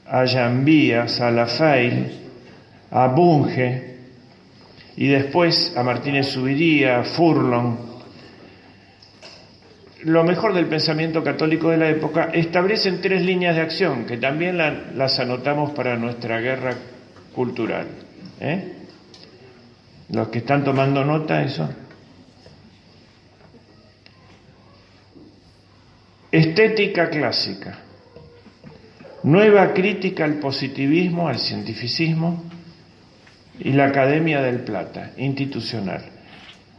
Speaker 2: a Llambías, a Lafay, a Bunge, y después a Martínez Zubiría, a Furlong. Lo mejor del pensamiento católico de la época establecen 3 líneas de acción, que también las anotamos para nuestra guerra cultural. Los que están tomando nota, eso. Estética clásica. Nueva crítica al positivismo, al cientificismo y la Academia del Plata, institucional.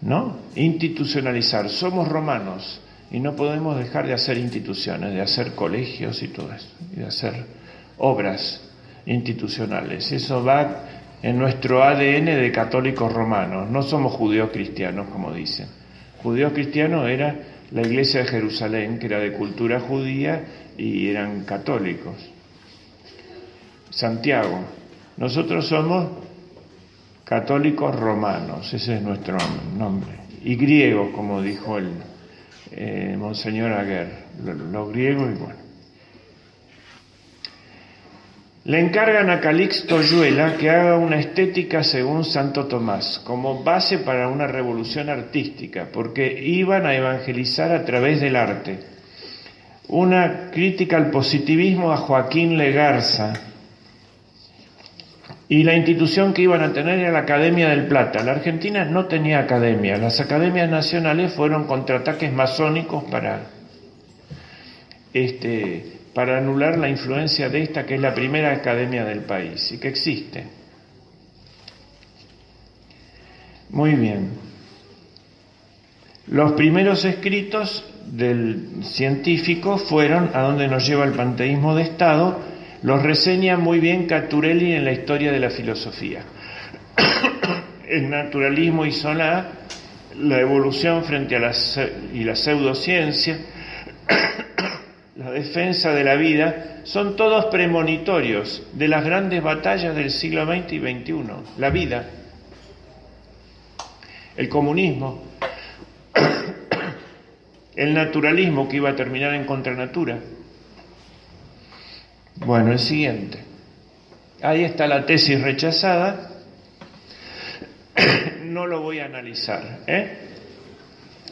Speaker 2: ¿No? Institucionalizar. Somos romanos y no podemos dejar de hacer instituciones, de hacer colegios y todo eso, y de hacer obras institucionales. Eso va en nuestro ADN de católicos romanos. No somos judíos cristianos, como dicen. Judíos cristianos era la iglesia de Jerusalén, que era de cultura judía y eran católicos. Santiago. Nosotros somos católicos romanos, ese es nuestro nombre. Y griegos, como dijo el Monseñor Aguer, los griegos y bueno. Le encargan a Calixto Oyuela que haga una estética según Santo Tomás, como base para una revolución artística, porque iban a evangelizar a través del arte. Una crítica al positivismo a Joaquín Legarza, y la institución que iban a tener era la Academia del Plata. La Argentina no tenía academia, las academias nacionales fueron contraataques masónicos para anular la influencia de esta, que es la primera academia del país y que existe. Muy bien. Los primeros escritos del científico fueron A dónde nos lleva el panteísmo de Estado. Los reseña muy bien Caturelli en la historia de la filosofía. El naturalismo y Solá, la evolución frente a la pseudociencia, la defensa de la vida, son todos premonitorios de las grandes batallas del siglo XX y XXI. La vida, el comunismo, el naturalismo que iba a terminar en contranatura. Bueno, el siguiente. Ahí está la tesis rechazada. No lo voy a analizar,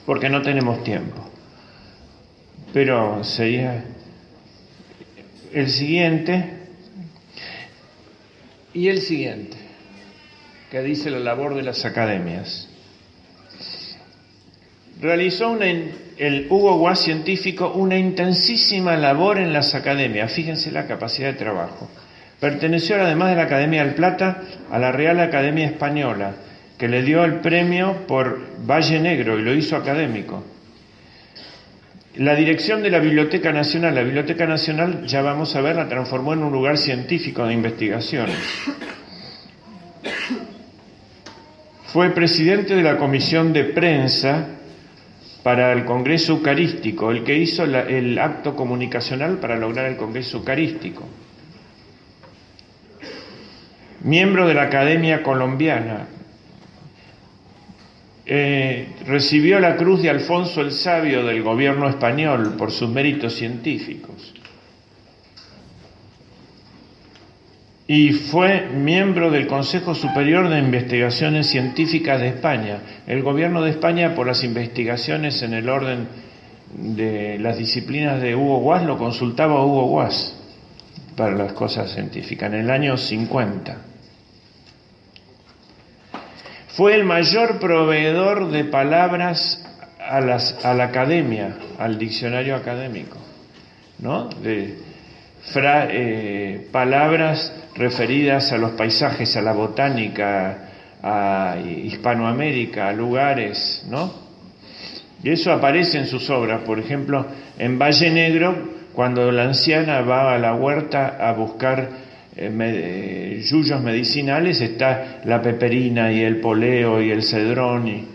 Speaker 2: porque no tenemos tiempo. pero sería el siguiente y el siguiente, que dice la labor de las academias. Realizó el Hugo Guas científico una intensísima labor en las academias. Fíjense la capacidad de trabajo. Perteneció, además de la Academia del Plata, a la Real Academia Española, que le dio el premio por Valle Negro y lo hizo académico. La dirección de la Biblioteca Nacional, ya vamos a ver, la transformó en un lugar científico de investigaciones. Fue presidente de la Comisión de Prensa para el Congreso Eucarístico, el que hizo el acto comunicacional para lograr el Congreso Eucarístico. Miembro de la Academia Colombiana. Recibió la Cruz de Alfonso el Sabio del gobierno español por sus méritos científicos. Y fue miembro del Consejo Superior de Investigaciones Científicas de España. El gobierno de España, por las investigaciones en el orden de las disciplinas de Hugo Guas, lo consultaba a Hugo Guas para las cosas científicas, en el año 50. Fue el mayor proveedor de palabras a la academia, al diccionario académico, ¿no? Palabras referidas a los paisajes, a la botánica, a Hispanoamérica, a lugares, ¿no? Y eso aparece en sus obras. Por ejemplo, en Valle Negro, cuando la anciana va a la huerta a buscar yuyos medicinales, está la peperina y el poleo y el cedrón.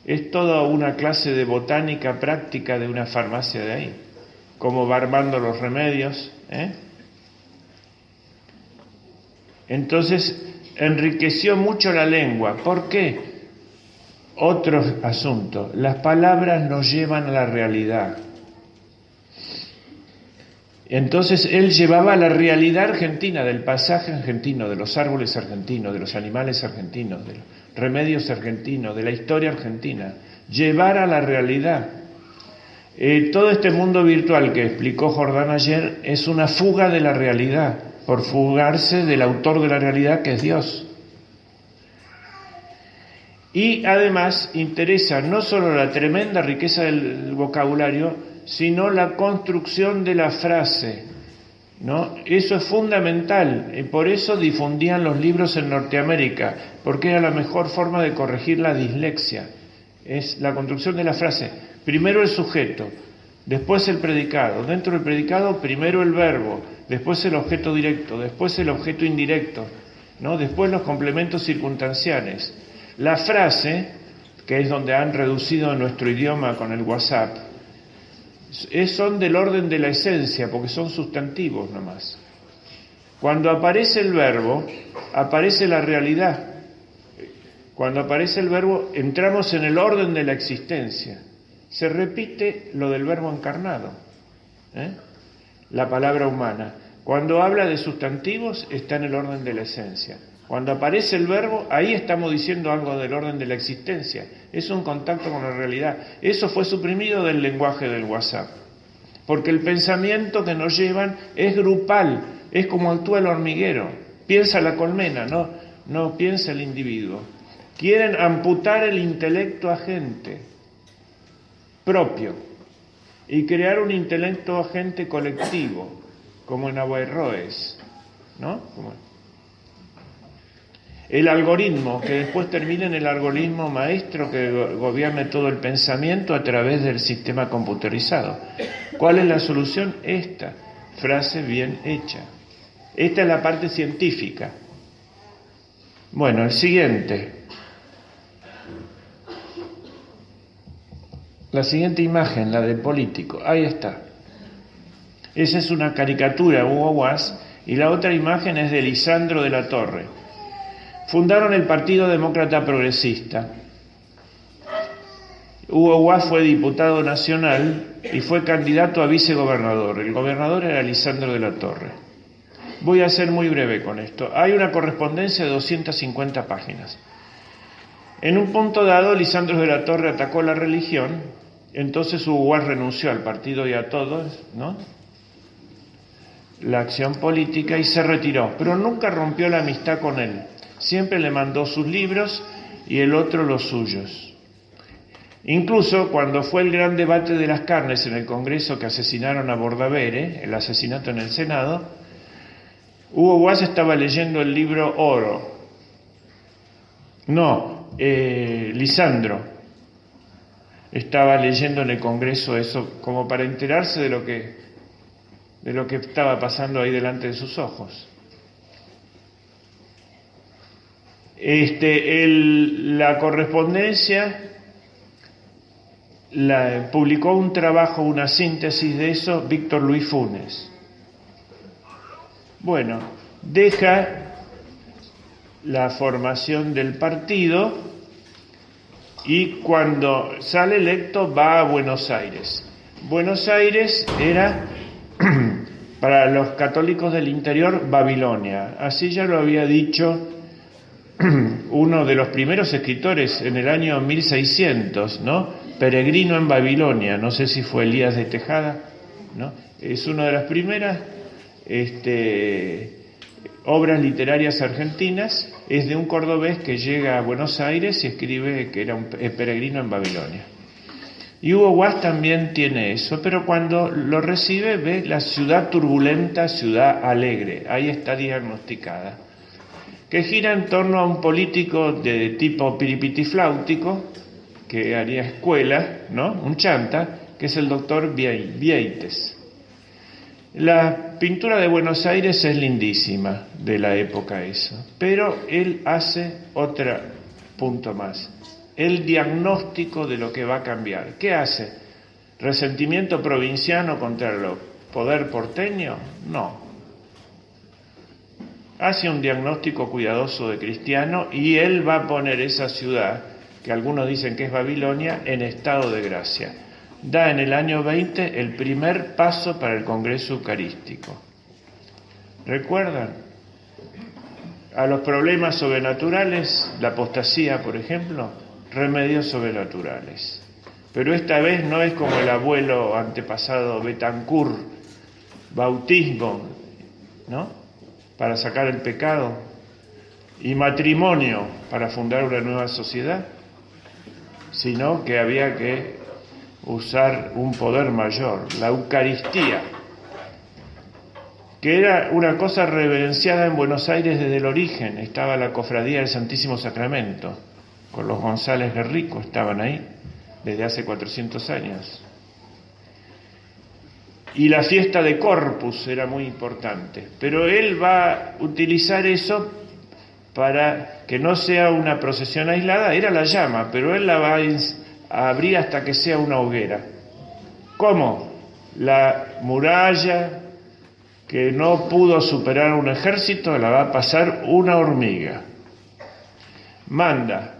Speaker 2: Es toda una clase de botánica práctica de una farmacia de ahí. Cómo va armando los remedios, Entonces, enriqueció mucho la lengua. ¿Por qué? Otro asunto. Las palabras nos llevan a la realidad. Entonces, él llevaba la realidad argentina, del paisaje argentino, de los árboles argentinos, de los animales argentinos, de los remedios argentinos, de la historia argentina. Llevar a la realidad. Todo este mundo virtual que explicó Jordán ayer es una fuga de la realidad, por fugarse del autor de la realidad, que es Dios. Y además interesa no solo la tremenda riqueza del vocabulario, sino la construcción de la frase, ¿no? Eso es fundamental, y por eso difundían los libros en Norteamérica, porque era la mejor forma de corregir la dislexia. Es la construcción de la frase. Primero el sujeto, después el predicado. Dentro del predicado, primero el verbo, después el objeto directo, después el objeto indirecto, ¿no? Después los complementos circunstanciales. La frase, que es donde han reducido nuestro idioma con el WhatsApp, son del orden de la esencia, porque son sustantivos nomás. Cuando aparece el verbo, aparece la realidad. Cuando aparece el verbo, entramos en el orden de la existencia. Se repite lo del verbo encarnado, la palabra humana. Cuando habla de sustantivos, está en el orden de la esencia. Cuando aparece el verbo, ahí estamos diciendo algo del orden de la existencia. Es un contacto con la realidad. Eso fue suprimido del lenguaje del WhatsApp. Porque el pensamiento que nos llevan es grupal, es como actúa el hormiguero. Piensa la colmena, no piensa el individuo. Quieren amputar el intelecto agente propio y crear un intelecto agente colectivo, como en Averroes, ¿no? El algoritmo, que después termina en el algoritmo maestro que gobierne todo el pensamiento a través del sistema computerizado. ¿Cuál es la solución? Esta frase bien hecha. Esta es la parte científica. Bueno, el siguiente. La siguiente imagen, la del político. Ahí está. Esa es una caricatura, Hugo Guas, y la otra imagen es de Lisandro de la Torre. Fundaron el Partido Demócrata Progresista. Hugo Guas fue diputado nacional y fue candidato a vicegobernador. El gobernador era Lisandro de la Torre. Voy a ser muy breve con esto. Hay una correspondencia de 250 páginas. En un punto dado, Lisandro de la Torre atacó la religión Entonces Hugo Guas renunció al partido y a todos, ¿no?, la acción política, y se retiró, pero nunca rompió la amistad con él. Siempre le mandó sus libros y el otro los suyos. Incluso cuando fue el gran debate de las carnes en el Congreso, que asesinaron a Bordaberry, el asesinato en el Senado, Hugo Guas estaba leyendo el libro Lisandro. Estaba leyendo en el Congreso eso, como para enterarse de lo que estaba pasando ahí delante de sus ojos. La correspondencia publicó un trabajo, una síntesis de eso, Víctor Luis Funes. Bueno, deja la formación del partido y cuando sale electo va a Buenos Aires. Buenos Aires era, para los católicos del interior, Babilonia. Así ya lo había dicho uno de los primeros escritores en el año 1600, ¿no? Peregrino en Babilonia, no sé si fue Elías de Tejada, ¿no? Es una de las primeras obras literarias argentinas. Es de un cordobés que llega a Buenos Aires y escribe que era un peregrino en Babilonia. Y Hugo Guas también tiene eso, pero cuando lo recibe ve la ciudad turbulenta, ciudad alegre, ahí está diagnosticada, que gira en torno a un político de tipo piripitifláutico, que haría escuela, ¿no?, un chanta, que es el doctor Vieites. La pintura de Buenos Aires es lindísima, de la época eso, pero él hace otro punto más, el diagnóstico de lo que va a cambiar. ¿Qué hace? ¿Resentimiento provinciano contra el poder porteño? No. Hace un diagnóstico cuidadoso de Cristiano y él va a poner esa ciudad, que algunos dicen que es Babilonia, en estado de gracia. Da en el año 20 el primer paso para el Congreso Eucarístico. ¿Recuerdan? A los problemas sobrenaturales, la apostasía, por ejemplo, remedios sobrenaturales. Pero esta vez no es como el abuelo antepasado Betancourt, bautismo, ¿no?, para sacar el pecado, y matrimonio para fundar una nueva sociedad, sino que había que usar un poder mayor, la Eucaristía, que era una cosa reverenciada en Buenos Aires desde el origen. Estaba la Cofradía del Santísimo Sacramento, con los González Guerrico, estaban ahí desde hace 400 años. Y la fiesta de Corpus era muy importante, pero él va a utilizar eso para que no sea una procesión aislada. Era la llama, pero él la va a abrir hasta que sea una hoguera. ¿Cómo? La muralla que no pudo superar un ejército la va a pasar una hormiga. Manda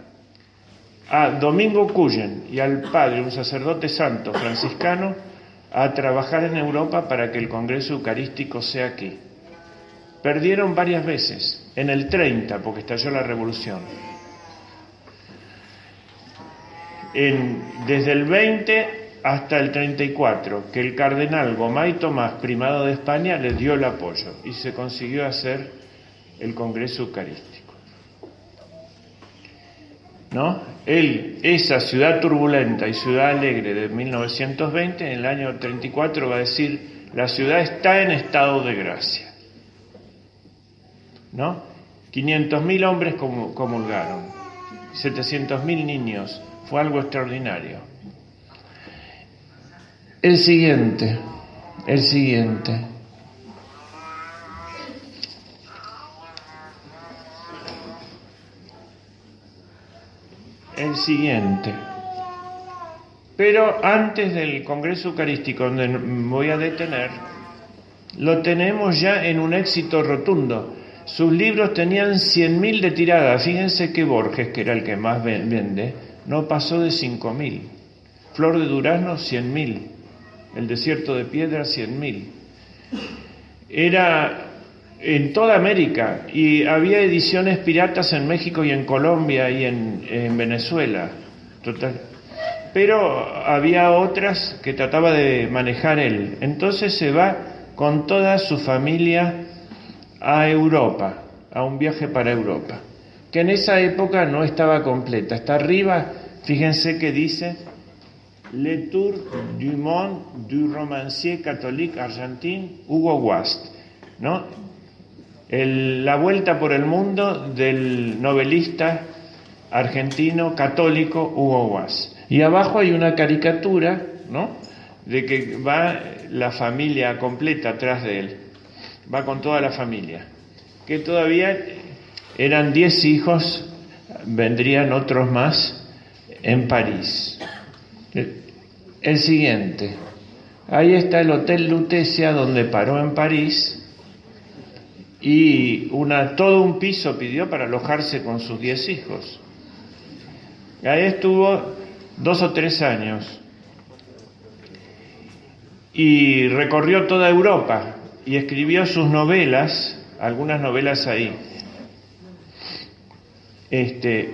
Speaker 2: a Domingo Cullen y al padre, un sacerdote santo franciscano, a trabajar en Europa para que el Congreso Eucarístico sea aquí. Perdieron varias veces, en el 30, porque estalló la Revolución. Desde el 20 hasta el 34, que el cardenal Gomay Tomás, primado de España, le dio el apoyo y se consiguió hacer el Congreso Eucarístico, ¿no? Esa ciudad turbulenta y ciudad alegre de 1920, en el año 34 va a decir: la ciudad está en estado de gracia, ¿no? 500.000 hombres comulgaron, 700.000 niños, fue algo extraordinario. El siguiente. Pero antes del Congreso Eucarístico, donde me voy a detener, lo tenemos ya en un éxito rotundo. Sus libros tenían 100.000 de tirada. Fíjense que Borges, que era el que más vende, no pasó de 5.000. Flor de Durazno, 100.000. El Desierto de Piedra, 100.000. Era en toda América, y había ediciones piratas en México y en Colombia y en Venezuela. Total. pero había otras que trataba de manejar él. Entonces se va con toda su familia a Europa, a un viaje para Europa, que en esa época no estaba completa. Está arriba, fíjense que dice Le Tour du Monde du Romancier Catholique Argentin Hugo Wast, ¿no? La vuelta por el mundo del novelista argentino católico Hugo Wast. Y abajo hay una caricatura, ¿no?, de que va la familia completa atrás de él. Va con toda la familia, que todavía eran 10 hijos, vendrían otros más en París. El siguiente, ahí está el Hotel Lutecia, donde paró en París, y todo un piso pidió para alojarse con sus 10 hijos. Ahí estuvo 2 o 3 años, y recorrió toda Europa, y escribió sus novelas, algunas novelas ahí.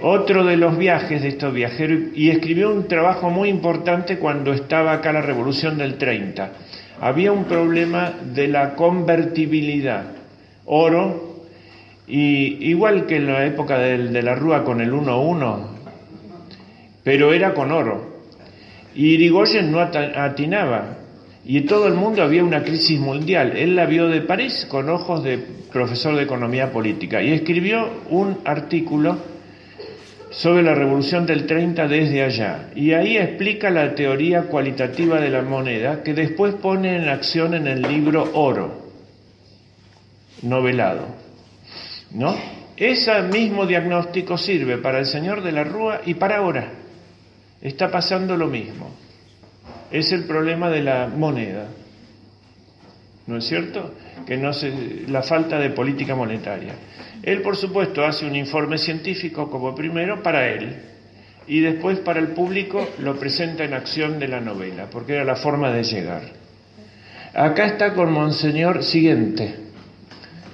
Speaker 2: Otro de los viajes de estos viajeros, y escribió un trabajo muy importante cuando estaba acá la Revolución del 30. Había un problema de la convertibilidad, oro, y igual que en la época de la Rúa con el 1:1, pero era con oro. Y Irigoyen no atinaba. Y en todo el mundo había una crisis mundial. Él la vio de París con ojos de profesor de economía política y escribió un artículo sobre la Revolución del 30 desde allá. Y ahí explica la teoría cualitativa de la moneda, que después pone en acción en el libro Oro, novelado, ¿no? Ese mismo diagnóstico sirve para el señor de la Rúa y para ahora. Está pasando lo mismo. Es el problema de la moneda, ¿no es cierto? La falta de política monetaria. Él, por supuesto, hace un informe científico como primero para él, y después para el público lo presenta en acción de la novela, porque era la forma de llegar. Acá está con Monseñor siguiente.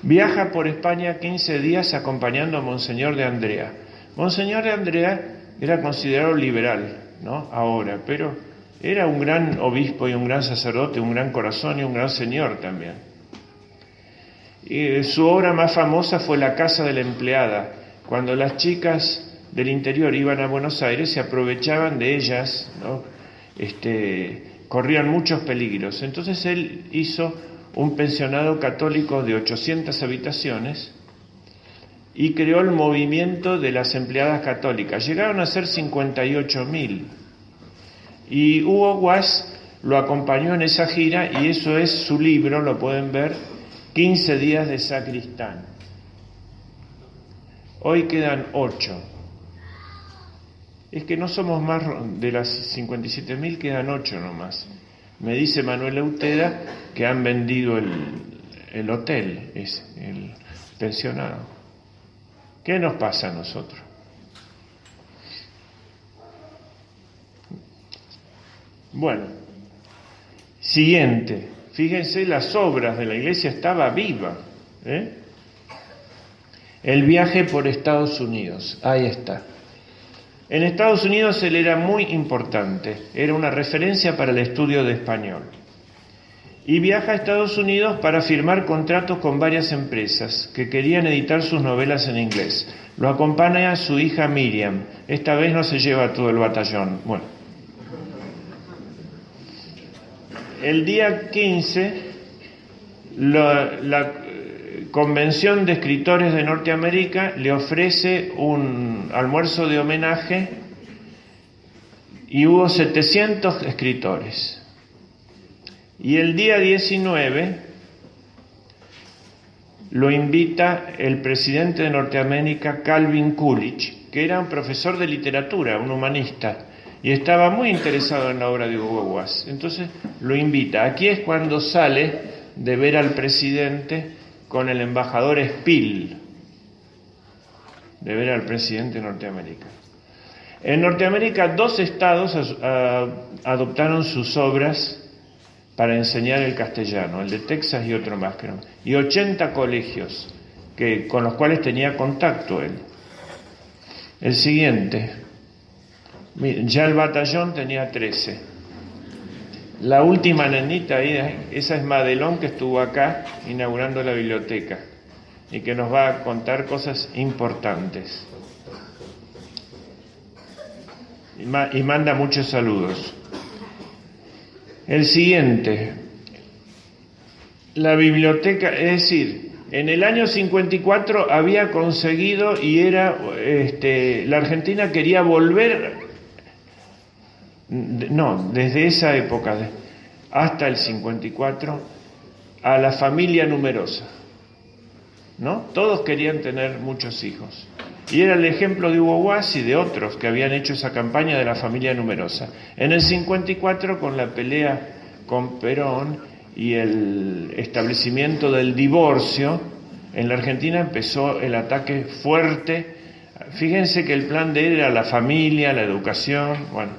Speaker 2: Viaja por España 15 días acompañando a Monseñor de Andrea. Monseñor de Andrea era considerado liberal, ¿no?, ahora, pero era un gran obispo y un gran sacerdote, un gran corazón y un gran señor también. Y su obra más famosa fue La casa de la empleada. Cuando las chicas del interior iban a Buenos Aires, se aprovechaban de ellas, ¿no? Corrían muchos peligros. Entonces él hizo un pensionado católico de 800 habitaciones y creó el movimiento de las empleadas católicas. Llegaron a ser 58.000. Y Hugo Wast lo acompañó en esa gira, y eso es su libro, lo pueden ver, 15 días de sacristán. Hoy quedan 8. Es que no somos más, de las 57.000 quedan 8 nomás. Me dice Manuel Euteda que han vendido el hotel, el pensionado. ¿Qué nos pasa a nosotros? Bueno, siguiente. Fíjense, las obras de la iglesia estaba viva. El viaje por Estados Unidos, ahí está. En Estados Unidos él era muy importante, era una referencia para el estudio de español. Y viaja a Estados Unidos para firmar contratos con varias empresas que querían editar sus novelas en inglés. Lo acompaña su hija Miriam. Esta vez no se lleva todo el batallón. Bueno. El día 15, la Convención de Escritores de Norteamérica le ofrece un almuerzo de homenaje y hubo 700 escritores. Y el día 19 lo invita el presidente de Norteamérica, Calvin Coolidge, que era un profesor de literatura, un humanista, y estaba muy interesado en la obra de Hugo Wast. Entonces lo invita. Aquí es cuando sale de ver al presidente con el embajador Spill, de ver al presidente de Norteamérica. En Norteamérica 2 estados adoptaron sus obras para enseñar el castellano, el de Texas y otro más, creo, y 80 colegios con los cuales tenía contacto él. El siguiente. Miren, ya el batallón tenía 13. La última nenita ahí, esa es Madelón, que estuvo acá inaugurando la biblioteca y que nos va a contar cosas importantes. Y manda muchos saludos. El siguiente, la biblioteca, es decir, en el año 54 había conseguido y era, la Argentina quería volver, no, desde esa época hasta el 54, a la familia numerosa, ¿no? Todos querían tener muchos hijos. Y era el ejemplo de Hugo Guas y de otros que habían hecho esa campaña de la familia numerosa. En el 54, con la pelea con Perón y el establecimiento del divorcio, en la Argentina empezó el ataque fuerte. Fíjense que el plan de él era la familia, la educación, bueno.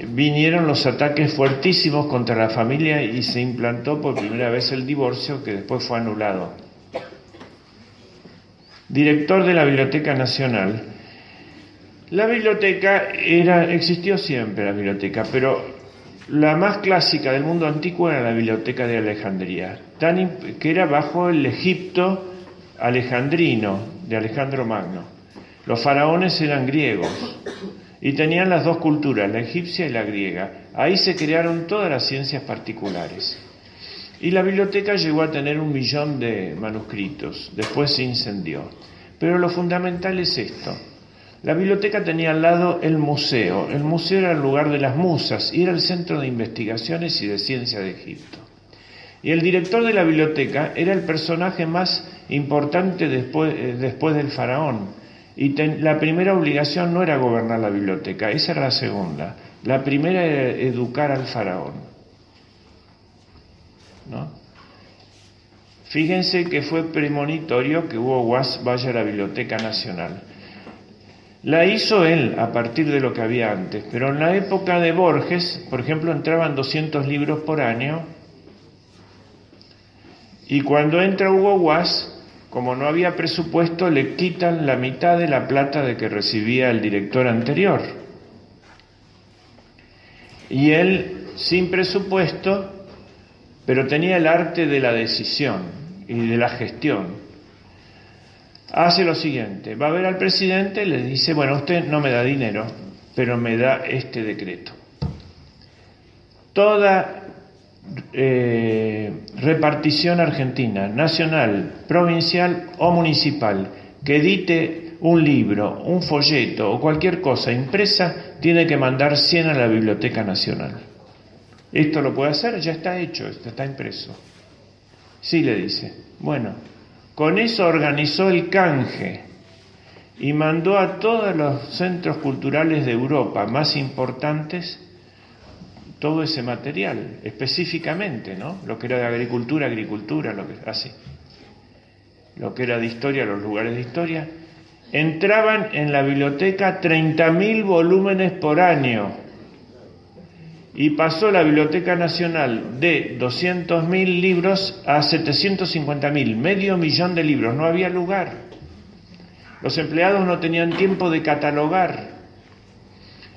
Speaker 2: Vinieron los ataques fuertísimos contra la familia y se implantó por primera vez el divorcio, que después fue anulado. Director de la Biblioteca Nacional. La biblioteca existió siempre la biblioteca, pero la más clásica del mundo antiguo era la Biblioteca de Alejandría, que era bajo el Egipto alejandrino de Alejandro Magno. Los faraones eran griegos y tenían las dos culturas, la egipcia y la griega. Ahí se crearon todas las ciencias particulares. Y la biblioteca llegó a tener 1 millón de manuscritos, después se incendió. Pero lo fundamental es esto. La biblioteca tenía al lado el museo era el lugar de las musas y era el centro de investigaciones y de ciencia de Egipto. Y el director de la biblioteca era el personaje más importante después del faraón. Y la primera obligación no era gobernar la biblioteca, esa era la segunda. La primera era educar al faraón, ¿no? Fíjense que fue premonitorio que Hugo Guas vaya a la Biblioteca Nacional. La hizo él a partir de lo que había antes, pero en la época de Borges, por ejemplo, entraban 200 libros por año, y cuando entra Hugo Guas, como no había presupuesto, le quitan la mitad de la plata de que recibía el director anterior. Y él, sin presupuesto, pero tenía el arte de la decisión y de la gestión, hace lo siguiente: va a ver al presidente y le dice, bueno, usted no me da dinero, pero me da este decreto. Toda repartición argentina, nacional, provincial o municipal, que edite un libro, un folleto o cualquier cosa impresa, tiene que mandar 100 a la Biblioteca Nacional. ¿Esto lo puede hacer? Ya está hecho, está impreso. Sí, le dice. Bueno, con eso organizó el canje y mandó a todos los centros culturales de Europa más importantes todo ese material, específicamente, ¿no? Lo que era de agricultura, lo que así. Lo que era de historia, los lugares de historia. Entraban en la biblioteca 30.000 volúmenes por año. Y pasó la Biblioteca Nacional de 200.000 libros a 750.000, medio millón de libros. No había lugar. Los empleados no tenían tiempo de catalogar.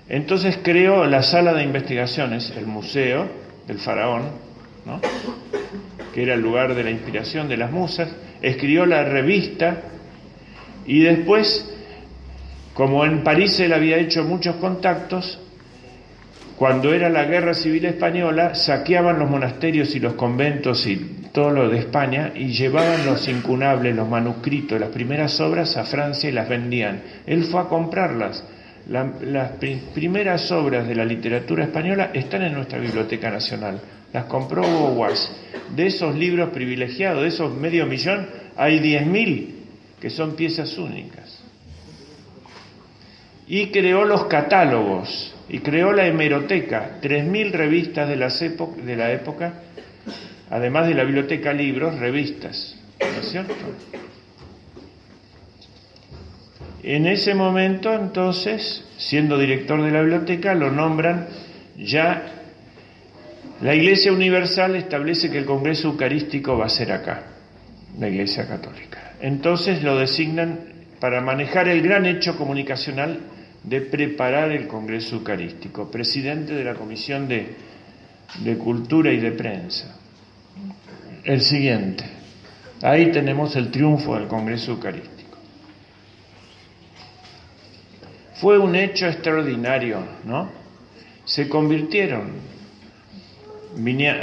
Speaker 2: Entonces creó la sala de investigaciones, el museo del faraón, ¿no?, que era el lugar de la inspiración de las musas. Escribió la revista y después, como en París él había hecho muchos contactos, cuando era la Guerra Civil Española, saqueaban los monasterios y los conventos y todo lo de España y llevaban los incunables, los manuscritos, las primeras obras a Francia y las vendían. Él fue a comprarlas. Las primeras obras de la literatura española están en nuestra Biblioteca Nacional. Las compró Hugo Guas. De esos libros privilegiados, de esos medio millón, hay 10.000 que son piezas únicas. Y creó los catálogos. Y creó la hemeroteca, 3.000 revistas de la época, además de la biblioteca, libros, revistas, ¿no es cierto? En ese momento, entonces, siendo director de la biblioteca, lo nombran ya. La Iglesia Universal establece que el Congreso Eucarístico va a ser acá, la Iglesia Católica. Entonces lo designan para manejar el gran hecho comunicacional de preparar el Congreso Eucarístico, presidente de la Comisión de Cultura y de Prensa. El siguiente. Ahí tenemos el triunfo del Congreso Eucarístico. Fue un hecho extraordinario, ¿no? Se convirtieron.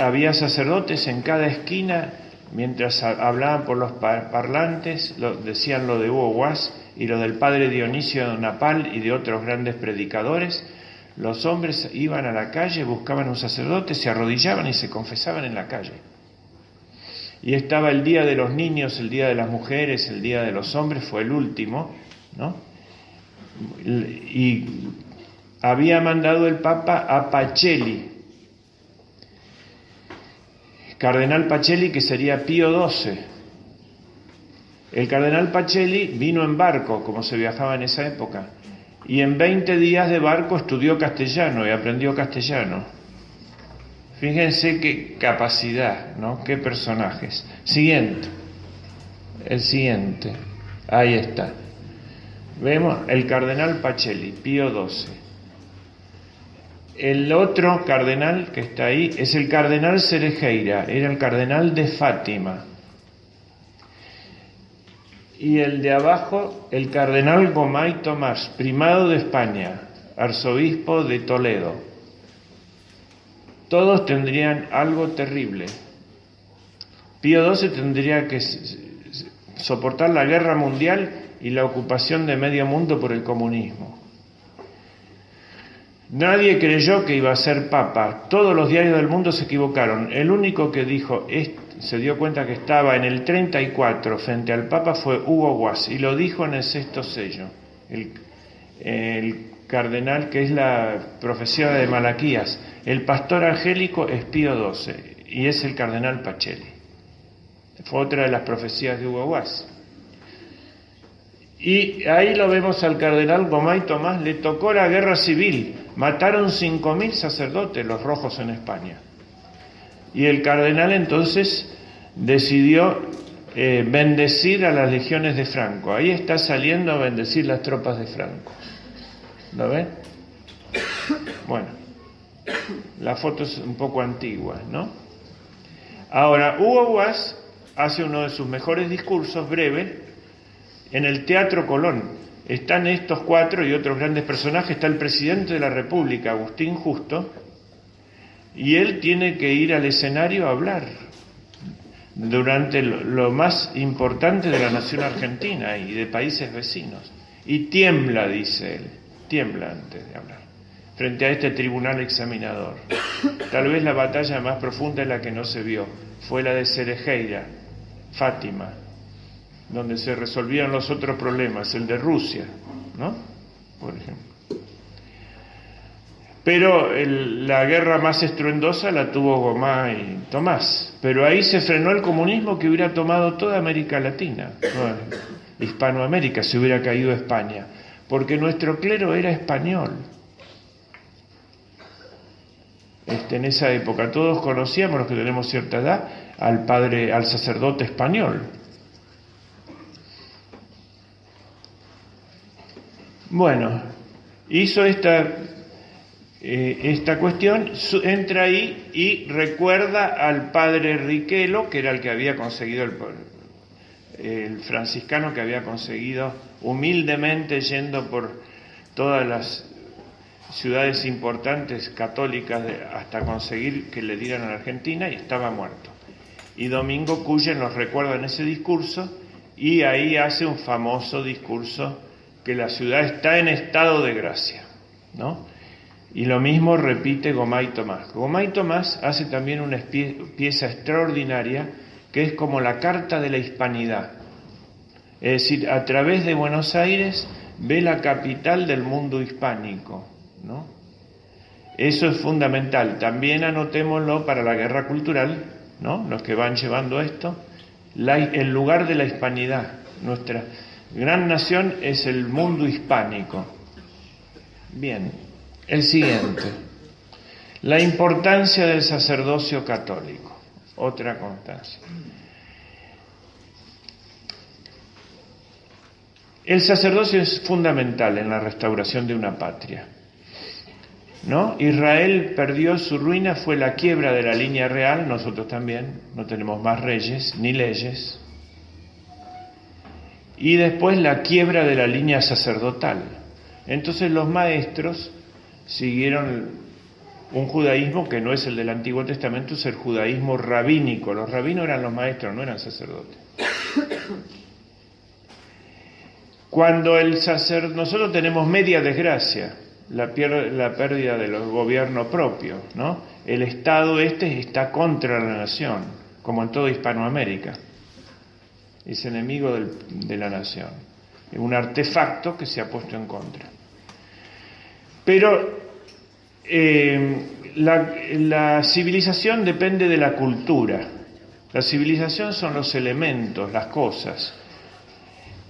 Speaker 2: Había sacerdotes en cada esquina, mientras hablaban por los parlantes, decían lo de Hugo Guas y lo del padre Dionisio de Napal y de otros grandes predicadores. Los hombres iban a la calle, buscaban un sacerdote, se arrodillaban y se confesaban en la calle. Y estaba el día de los niños, el día de las mujeres, el día de los hombres, fue el último, ¿no? Y había mandado el Papa a Pacelli, Cardenal Pacelli, que sería Pío XII. El Cardenal Pacelli vino en barco, como se viajaba en esa época, y en 20 días de barco estudió castellano y aprendió castellano. Fíjense qué capacidad, ¿no? Qué personajes. Siguiente. El siguiente. Ahí está. Vemos el Cardenal Pacelli, Pío XII. El otro cardenal que está ahí es el Cardenal Cerejeira, era el Cardenal de Fátima. Y el de abajo, el Cardenal Gomay Tomás, primado de España, arzobispo de Toledo. Todos tendrían algo terrible. Pío XII tendría que soportar la guerra mundial y la ocupación de medio mundo por el comunismo. Nadie creyó que iba a ser papa. Todos los diarios del mundo se equivocaron. El único que dijo, se dio cuenta que estaba en el 34 frente al papa fue Hugo Guas, y lo dijo en el sexto sello. El cardenal, que es la profecía de Malaquías. El pastor angélico es Pío XII y es el Cardenal Pacelli. Fue otra de las profecías de Hugo Guas. Y ahí lo vemos al Cardenal Gomay Tomás, le tocó la guerra civil. Mataron 5.000 sacerdotes los rojos en España. Y el cardenal entonces decidió bendecir a las legiones de Franco. Ahí está saliendo a bendecir las tropas de Franco. ¿Lo ven? Bueno, la foto es un poco antigua, ¿no? Ahora, Hugo Guas hace uno de sus mejores discursos, breve, en el Teatro Colón. Están estos cuatro y otros grandes personajes. Está el presidente de la República, Agustín Justo, y él tiene que ir al escenario a hablar durante lo más importante de la nación argentina y de países vecinos. Y tiembla, dice él, tiembla antes de hablar, frente a este tribunal examinador. Tal vez la batalla más profunda es la que no se vio, fue la de Cerejeira, Fátima, donde se resolvían los otros problemas, el de Rusia, ¿no? Por ejemplo. Pero la guerra más estruendosa la tuvo Gomay Tomás. Pero ahí se frenó el comunismo que hubiera tomado toda América Latina, ¿no? Hispanoamérica, se hubiera caído España, porque nuestro clero era español. En esa época todos conocíamos, los que tenemos cierta edad, al sacerdote español. Bueno, hizo esta cuestión, entra ahí y recuerda al padre Riquelo, que era el que había conseguido el franciscano que había conseguido humildemente, yendo por todas las ciudades importantes católicas hasta conseguir que le dieran a la Argentina, y estaba muerto. Y Domingo Cullen nos recuerda en ese discurso, y ahí hace un famoso discurso que la ciudad está en estado de gracia, ¿no? Y lo mismo repite Gomay Tomás. Gomay Tomás hace también una pieza extraordinaria que es como la carta de la hispanidad. Es decir, a través de Buenos Aires ve la capital del mundo hispánico, ¿no? Eso es fundamental. También anotémoslo para la guerra cultural, ¿no? Los que van llevando esto, el lugar de la hispanidad. Nuestra gran nación es el mundo hispánico. Bien, el siguiente. La importancia del sacerdocio católico. Otra constancia. El sacerdocio es fundamental en la restauración de una patria, ¿no? Israel perdió su ruina, fue la quiebra de la línea real, nosotros también, no tenemos más reyes ni leyes, y después la quiebra de la línea sacerdotal. Entonces los maestros siguieron un judaísmo que no es el del Antiguo Testamento, es el judaísmo rabínico. Los rabinos eran los maestros, no eran sacerdotes. Cuando nosotros tenemos media desgracia, la pérdida del gobierno propio, ¿no? El Estado está contra la nación, como en toda Hispanoamérica. Es enemigo de la nación. Es un artefacto que se ha puesto en contra. Pero la civilización depende de la cultura. La civilización son los elementos, las cosas.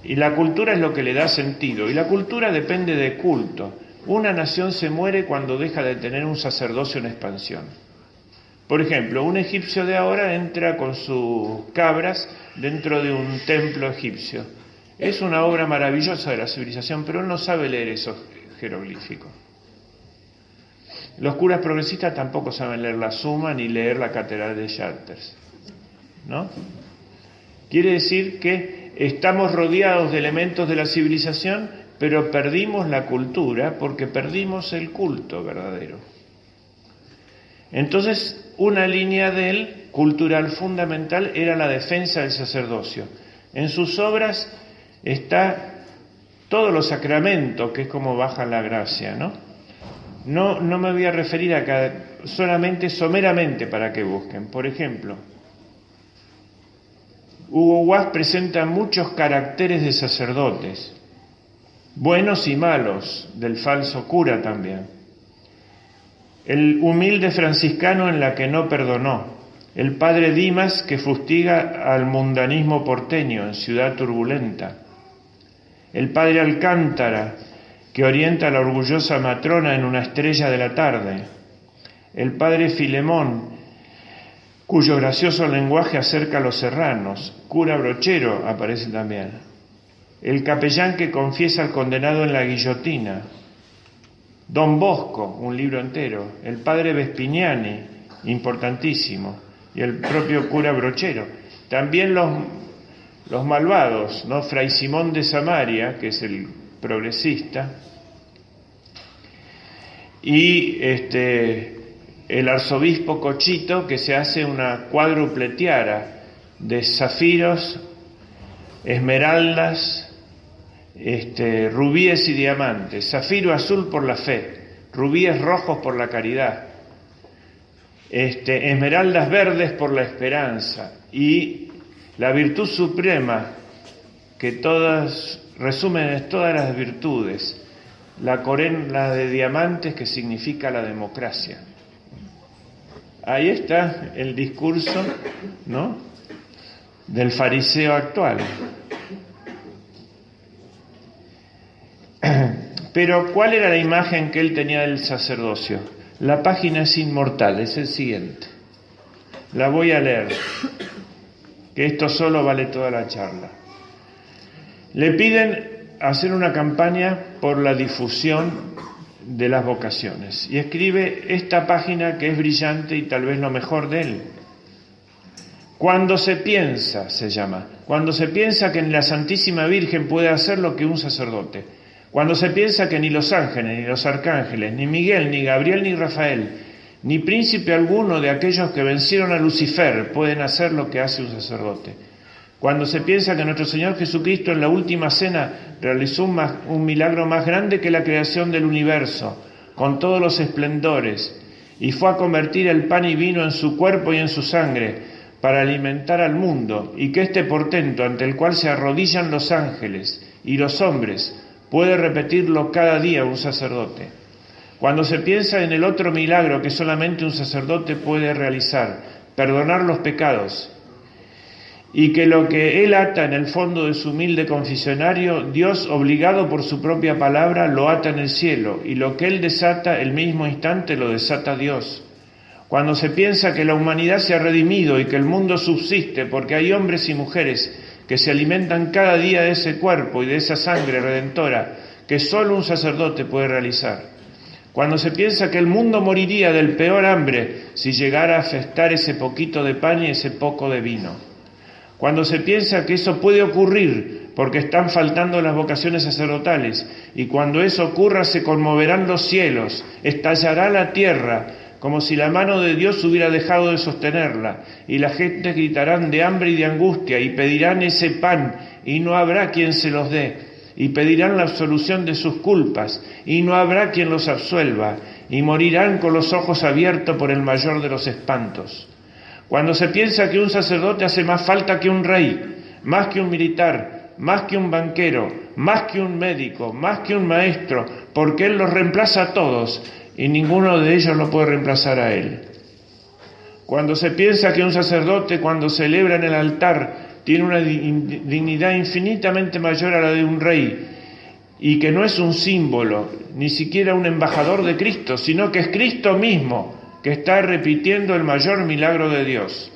Speaker 2: Y la cultura es lo que le da sentido. Y la cultura depende de culto. Una nación se muere cuando deja de tener un sacerdocio en expansión. Por ejemplo, un egipcio de ahora entra con sus cabras dentro de un templo egipcio. Es una obra maravillosa de la civilización, pero él no sabe leer esos jeroglíficos. Los curas progresistas tampoco saben leer la Suma ni leer la Catedral de Chartres, ¿no? Quiere decir que estamos rodeados de elementos de la civilización, pero perdimos la cultura porque perdimos el culto verdadero. Entonces, una línea de él, cultural fundamental, era la defensa del sacerdocio. En sus obras está todos los sacramentos, que es como baja la gracia, ¿no? No me voy a referir acá, solamente someramente para que busquen. Por ejemplo, Hugo Guas presenta muchos caracteres de sacerdotes, buenos y malos, del falso cura también. El humilde franciscano en la que no perdonó, el padre Dimas que fustiga al mundanismo porteño en Ciudad Turbulenta, el padre Alcántara que orienta a la orgullosa matrona en Una estrella de la tarde, el padre Filemón cuyo gracioso lenguaje acerca a los serranos, cura Brochero aparece también, el capellán que confiesa al condenado en la guillotina, Don Bosco, un libro entero, el padre Vespignani, importantísimo, y el propio cura Brochero. También los malvados, ¿no? Fray Simón de Samaria, que es el progresista, y el arzobispo Cochito, que se hace una cuádruple tiara de zafiros, esmeraldas, rubíes y diamantes, zafiro azul por la fe, rubíes rojos por la caridad, esmeraldas verdes por la esperanza, y la virtud suprema que todas resumen todas las virtudes, la corona de diamantes que significa la democracia. Ahí está el discurso, ¿no?, del fariseo actual. Pero ¿cuál era la imagen que él tenía del sacerdocio? La página es inmortal, es el siguiente. La voy a leer, que esto solo vale toda la charla. Le piden hacer una campaña por la difusión de las vocaciones y escribe esta página que es brillante y tal vez lo mejor de él. Cuando se piensa, se llama, cuando se piensa que ni la Santísima Virgen puede hacer lo que un sacerdote, cuando se piensa que ni los ángeles, ni los arcángeles, ni Miguel, ni Gabriel, ni Rafael, ni príncipe alguno de aquellos que vencieron a Lucifer pueden hacer lo que hace un sacerdote, cuando se piensa que nuestro Señor Jesucristo en la última cena realizó un milagro más grande que la creación del universo, con todos los esplendores, y fue a convertir el pan y vino en su cuerpo y en su sangre, para alimentar al mundo, y que este portento ante el cual se arrodillan los ángeles y los hombres, puede repetirlo cada día un sacerdote. Cuando se piensa en el otro milagro que solamente un sacerdote puede realizar, perdonar los pecados, y que lo que él ata en el fondo de su humilde confesionario, Dios, obligado por su propia palabra, lo ata en el cielo, y lo que él desata el mismo instante lo desata Dios. Cuando se piensa que la humanidad se ha redimido y que el mundo subsiste porque hay hombres y mujeres que se alimentan cada día de ese cuerpo y de esa sangre redentora que solo un sacerdote puede realizar. Cuando se piensa que el mundo moriría del peor hambre si llegara a afectar ese poquito de pan y ese poco de vino. Cuando se piensa que eso puede ocurrir porque están faltando las vocaciones sacerdotales, y cuando eso ocurra se conmoverán los cielos, estallará la tierra, como si la mano de Dios hubiera dejado de sostenerla, y la gente gritarán de hambre y de angustia, y pedirán ese pan, y no habrá quien se los dé, y pedirán la absolución de sus culpas, y no habrá quien los absuelva, y morirán con los ojos abiertos por el mayor de los espantos. Cuando se piensa que un sacerdote hace más falta que un rey, más que un militar, más que un banquero, más que un médico, más que un maestro, porque él los reemplaza a todos y ninguno de ellos lo puede reemplazar a él. Cuando se piensa que un sacerdote, cuando celebra en el altar, tiene una dignidad infinitamente mayor a la de un rey, y que no es un símbolo, ni siquiera un embajador de Cristo, sino que es Cristo mismo, que está repitiendo el mayor milagro de Dios.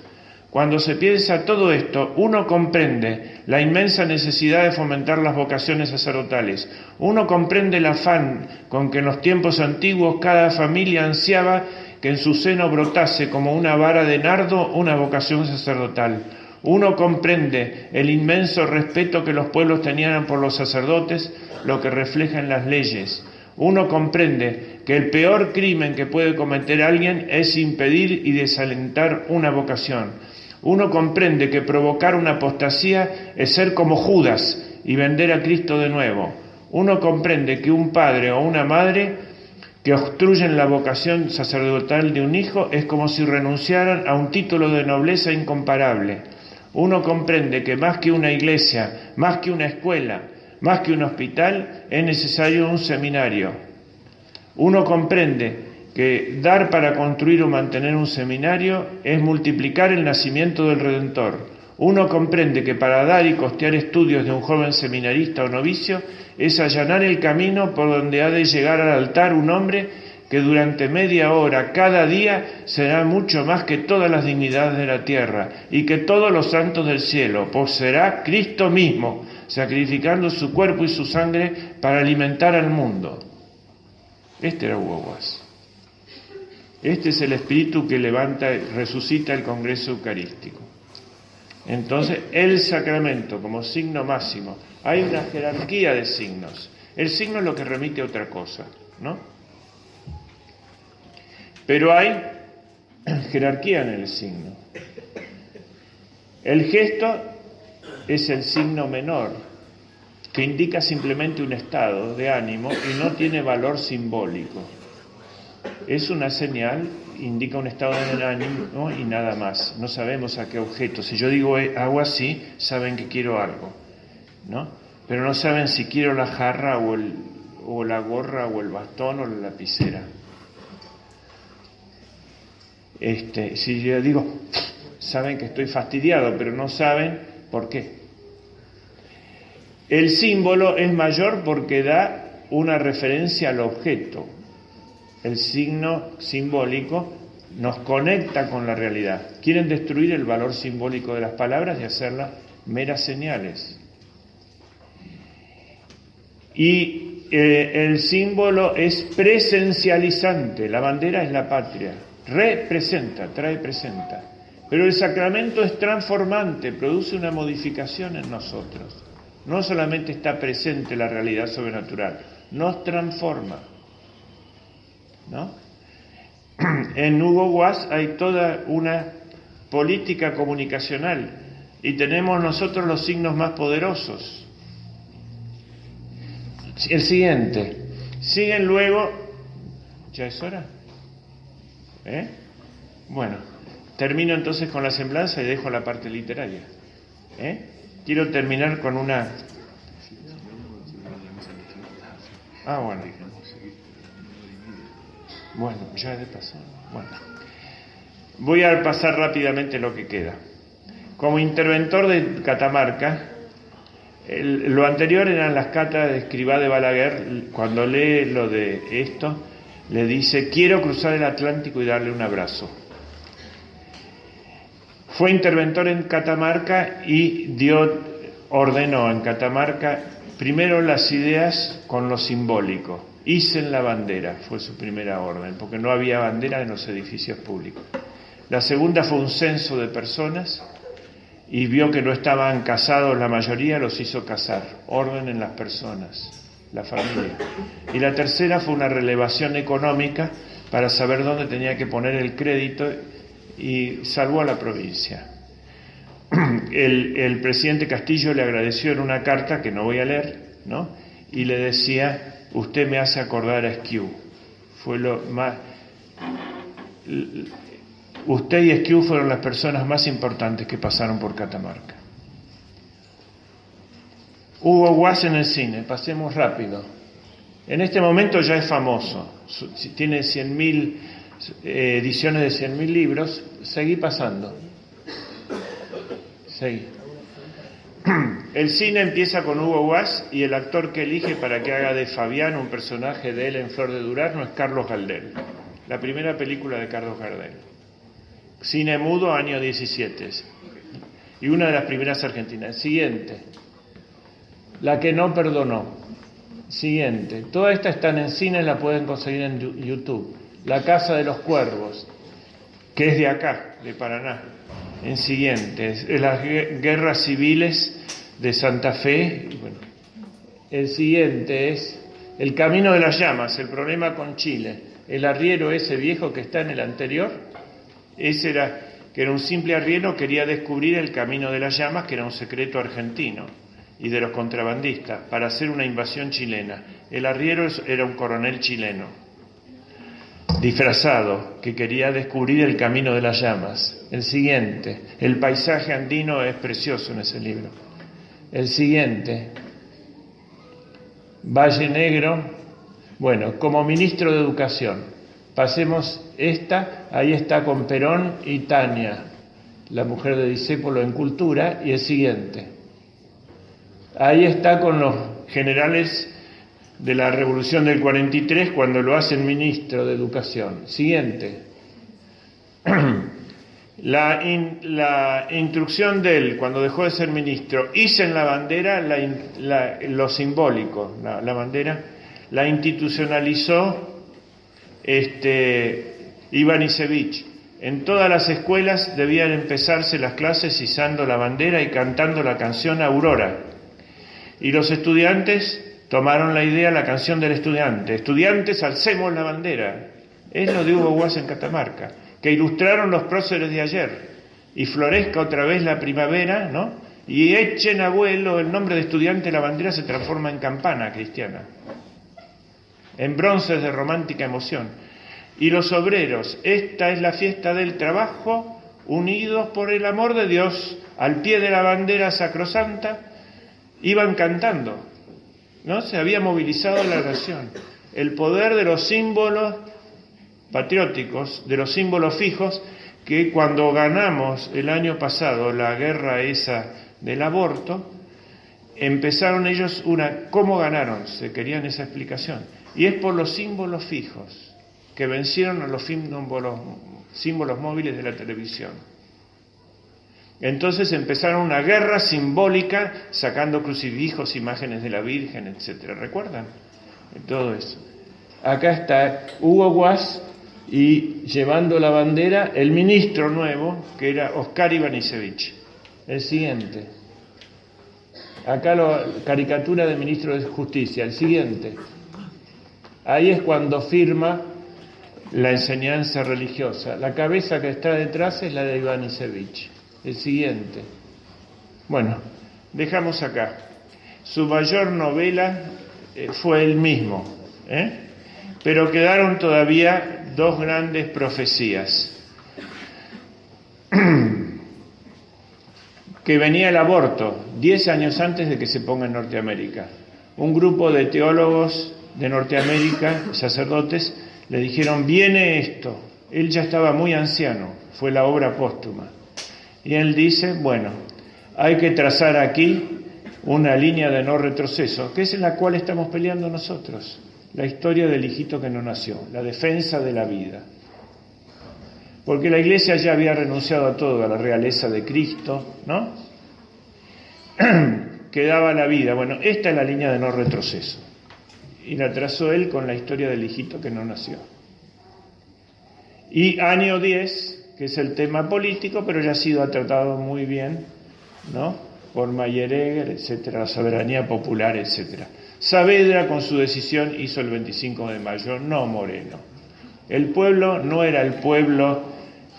Speaker 2: Cuando se piensa todo esto, uno comprende la inmensa necesidad de fomentar las vocaciones sacerdotales. Uno comprende el afán con que en los tiempos antiguos cada familia ansiaba que en su seno brotase como una vara de nardo una vocación sacerdotal. Uno comprende el inmenso respeto que los pueblos tenían por los sacerdotes, lo que refleja en las leyes. Uno comprende que el peor crimen que puede cometer alguien es impedir y desalentar una vocación. Uno comprende que provocar una apostasía es ser como Judas y vender a Cristo de nuevo. Uno comprende que un padre o una madre que obstruyen la vocación sacerdotal de un hijo es como si renunciaran a un título de nobleza incomparable. Uno comprende que más que una iglesia, más que una escuela, más que un hospital, es necesario un seminario. Uno comprende que dar para construir o mantener un seminario es multiplicar el nacimiento del Redentor. Uno comprende que para dar y costear estudios de un joven seminarista o novicio es allanar el camino por donde ha de llegar al altar un hombre que durante media hora cada día será mucho más que todas las dignidades de la tierra y que todos los santos del cielo, pues será Cristo mismo, sacrificando su cuerpo y su sangre para alimentar al mundo. Este era Hugo Guas. Este es el espíritu que levanta, resucita el Congreso Eucarístico. Entonces, el sacramento como signo máximo. Hay una jerarquía de signos. El signo es lo que remite a otra cosa, ¿no? Pero hay jerarquía en el signo. El gesto es el signo menor, que indica simplemente un estado de ánimo y no tiene valor simbólico. Es una señal, indica un estado de ánimo y nada más. No sabemos a qué objeto. Si yo digo hago así, saben que quiero algo, ¿no? Pero no saben si quiero la jarra o la gorra o el bastón o la lapicera. Si yo digo, saben que estoy fastidiado, pero no saben por qué. El símbolo es mayor porque da una referencia al objeto. El signo simbólico nos conecta con la realidad. Quieren destruir el valor simbólico de las palabras y hacerlas meras señales. Y el símbolo es presencializante. La bandera es la patria. Representa, trae presenta. Pero el sacramento es transformante, produce una modificación en nosotros. No solamente está presente la realidad sobrenatural, nos transforma, ¿no? En Hugo Guas hay toda una política comunicacional y tenemos nosotros los signos más poderosos. El siguiente. Siguen luego... ¿Ya es hora? Bueno, termino entonces con la semblanza y dejo la parte literaria. Quiero terminar con una... bueno. Bueno, ya de paso. Bueno. Voy a pasar rápidamente lo que queda. Como interventor de Catamarca, lo anterior eran las cartas de Escrivá de Balaguer. Cuando lee lo de esto, le dice: quiero cruzar el Atlántico y darle un abrazo. Fue interventor en Catamarca y dio ordenó en Catamarca primero las ideas con lo simbólico. Hicen la bandera, fue su primera orden, porque no había bandera en los edificios públicos. La segunda fue un censo de personas y vio que no estaban casados la mayoría, los hizo casar. Orden en las personas, la familia. Y la tercera fue una relevación económica para saber dónde tenía que poner el crédito y salvó a la provincia. El presidente Castillo le agradeció en una carta que no voy a leer, ¿no? Y le decía: usted me hace acordar a Esquiú. Fue lo más. Usted y Esquiú fueron las personas más importantes que pasaron por Catamarca. Hugo Guas en el cine, pasemos rápido. En este momento ya es famoso, tiene 100.000 ediciones de 100.000 libros. Seguí pasando. Seguí. El cine empieza con Hugo Guas y el actor que elige para que haga de Fabián, un personaje de él en Flor de Durazno, es Carlos Gardel. La primera película de Carlos Gardel. Cine mudo, año 17. Y una de las primeras argentinas. Siguiente. La que no perdonó. Siguiente. Todas estas están en cine, la pueden conseguir en YouTube. La Casa de los Cuervos, que es de acá, de Paraná. En siguiente. Las guerras civiles de Santa Fe. Bueno. El siguiente es El Camino de las Llamas, el problema con Chile. El arriero ese viejo que está en el anterior. Ese era, que era un simple arriero, quería descubrir el camino de las llamas, que era un secreto argentino y de los contrabandistas, para hacer una invasión chilena. El arriero era un coronel chileno, disfrazado, que quería descubrir el camino de las llamas. El siguiente, el paisaje andino es precioso en ese libro. El siguiente, Valle Negro, bueno, como ministro de Educación. Pasemos esta, ahí está con Perón y Tania, la mujer de Discépolo en Cultura, y el siguiente. Ahí está con los generales de la Revolución del 43 cuando lo hacen ministro de Educación. Siguiente. La instrucción de él cuando dejó de ser ministro, hice en la bandera lo simbólico, la bandera, la institucionalizó Ivanišević. En todas las escuelas debían empezarse las clases izando la bandera y cantando la canción Aurora. Y los estudiantes tomaron la idea, la canción del estudiante. Estudiantes, alcemos la bandera. Es lo de Hugo Guas en Catamarca, que ilustraron los próceres de ayer. Y florezca otra vez la primavera, ¿no? Y echen a vuelo el nombre de estudiante, la bandera se transforma en campana cristiana. En bronces de romántica emoción. Y los obreros, esta es la fiesta del trabajo, unidos por el amor de Dios, al pie de la bandera sacrosanta, iban cantando, ¿no? Se había movilizado la nación. El poder de los símbolos patrióticos, de los símbolos fijos, que cuando ganamos el año pasado la guerra esa del aborto, empezaron ellos ¿cómo ganaron? Se querían esa explicación. Y es por los símbolos fijos, que vencieron a los símbolos móviles de la televisión. Entonces empezaron una guerra simbólica, sacando crucifijos, imágenes de la Virgen, etcétera. ¿Recuerdan? Todo eso. Acá está Hugo Guas y llevando la bandera el ministro nuevo, que era Oscar Ivanišević. El siguiente. Acá caricatura de ministro de Justicia. El siguiente. Ahí es cuando firma la enseñanza religiosa. La cabeza que está detrás es la de Ivanišević. El siguiente. Bueno, dejamos acá. Su mayor novela fue el mismo, pero quedaron todavía dos grandes profecías. Que venía el aborto 10 años antes de que se ponga en Norteamérica. Un grupo de teólogos de Norteamérica, sacerdotes, le dijeron, viene esto. Él ya estaba muy anciano, fue la obra póstuma. Y él dice, bueno, hay que trazar aquí una línea de no retroceso, que es en la cual estamos peleando nosotros. La historia del hijito que no nació, la defensa de la vida. Porque la Iglesia ya había renunciado a todo, a la realeza de Cristo, ¿no? que daba la vida. Bueno, esta es la línea de no retroceso. Y la trazó él con la historia del hijito que no nació. Y año 10, que es el tema político, pero ya ha sido tratado muy bien, ¿no?, por Mayeregger, etcétera, la soberanía popular, etcétera. Saavedra, con su decisión, hizo el 25 de mayo, no Moreno. El pueblo no era el pueblo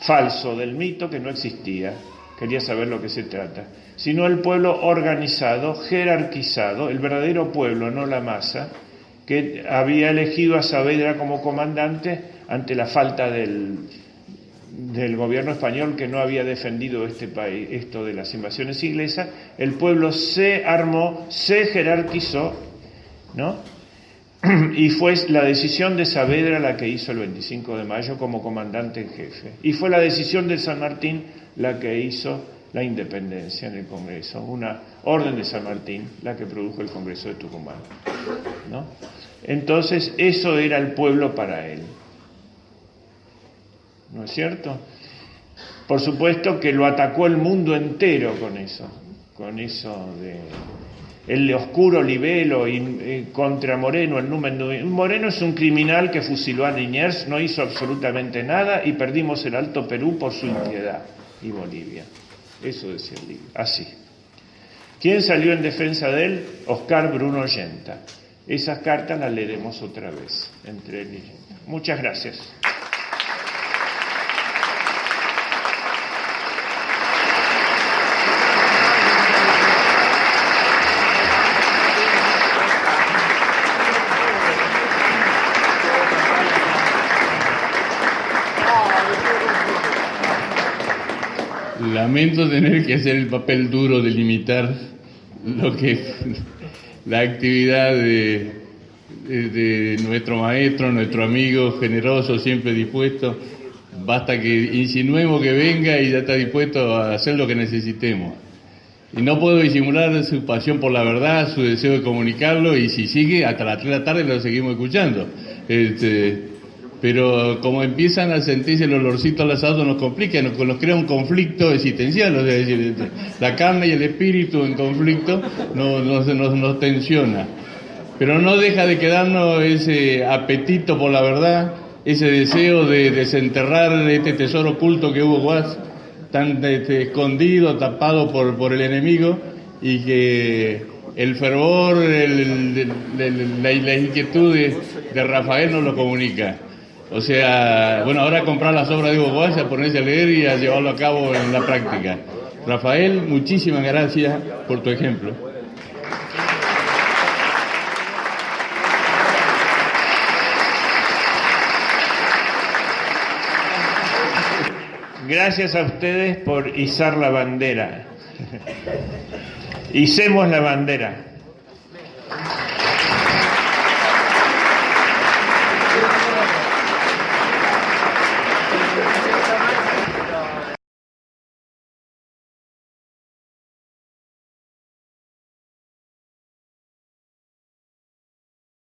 Speaker 2: falso del mito que no existía, quería saber lo que se trata, sino el pueblo organizado, jerarquizado, el verdadero pueblo, no la masa, que había elegido a Saavedra como comandante ante la falta del gobierno español, que no había defendido este país, esto de las invasiones inglesas. El pueblo se armó, se jerarquizó, ¿no? Y fue la decisión de Saavedra la que hizo el 25 de mayo como comandante en jefe. Y fue la decisión de San Martín la que hizo la independencia en el Congreso, una orden de San Martín la que produjo el Congreso de Tucumán, ¿no? Entonces, eso era el pueblo para él, ¿no es cierto? Por supuesto que lo atacó el mundo entero con eso de el oscuro libelo y contra Moreno, el número. Moreno es un criminal que fusiló a Liniers, no hizo absolutamente nada y perdimos el Alto Perú por su impiedad, y Bolivia. Eso decía el libro, así. ¿Quién salió en defensa de él? Oscar Bruno Yenta. Esas cartas las leeremos otra vez, entre él y Yenta. Muchas gracias.
Speaker 3: Lamento tener que hacer el papel duro de limitar lo que es la actividad de nuestro maestro, nuestro amigo generoso, siempre dispuesto. Basta que insinuemos que venga y ya está dispuesto a hacer lo que necesitemos. Y no puedo disimular su pasión por la verdad, su deseo de comunicarlo, y si sigue, hasta las 3 de la tarde lo seguimos escuchando. Pero como empiezan a sentirse el olorcito al asado, nos complica, nos crea un conflicto existencial, o sea, es decir, la carne y el espíritu en conflicto nos tensiona. Pero no deja de quedarnos ese apetito por la verdad, ese deseo de desenterrar este tesoro oculto que Hugo Guas, tan escondido, tapado por el enemigo, y que el fervor, la inquietud de Rafael nos lo comunica. O sea, bueno, ahora comprar las obras de Hugo Boss, a ponerse a leer y a llevarlo a cabo en la práctica. Rafael, muchísimas gracias por tu ejemplo.
Speaker 2: Gracias a ustedes por izar la bandera. Hicemos la bandera.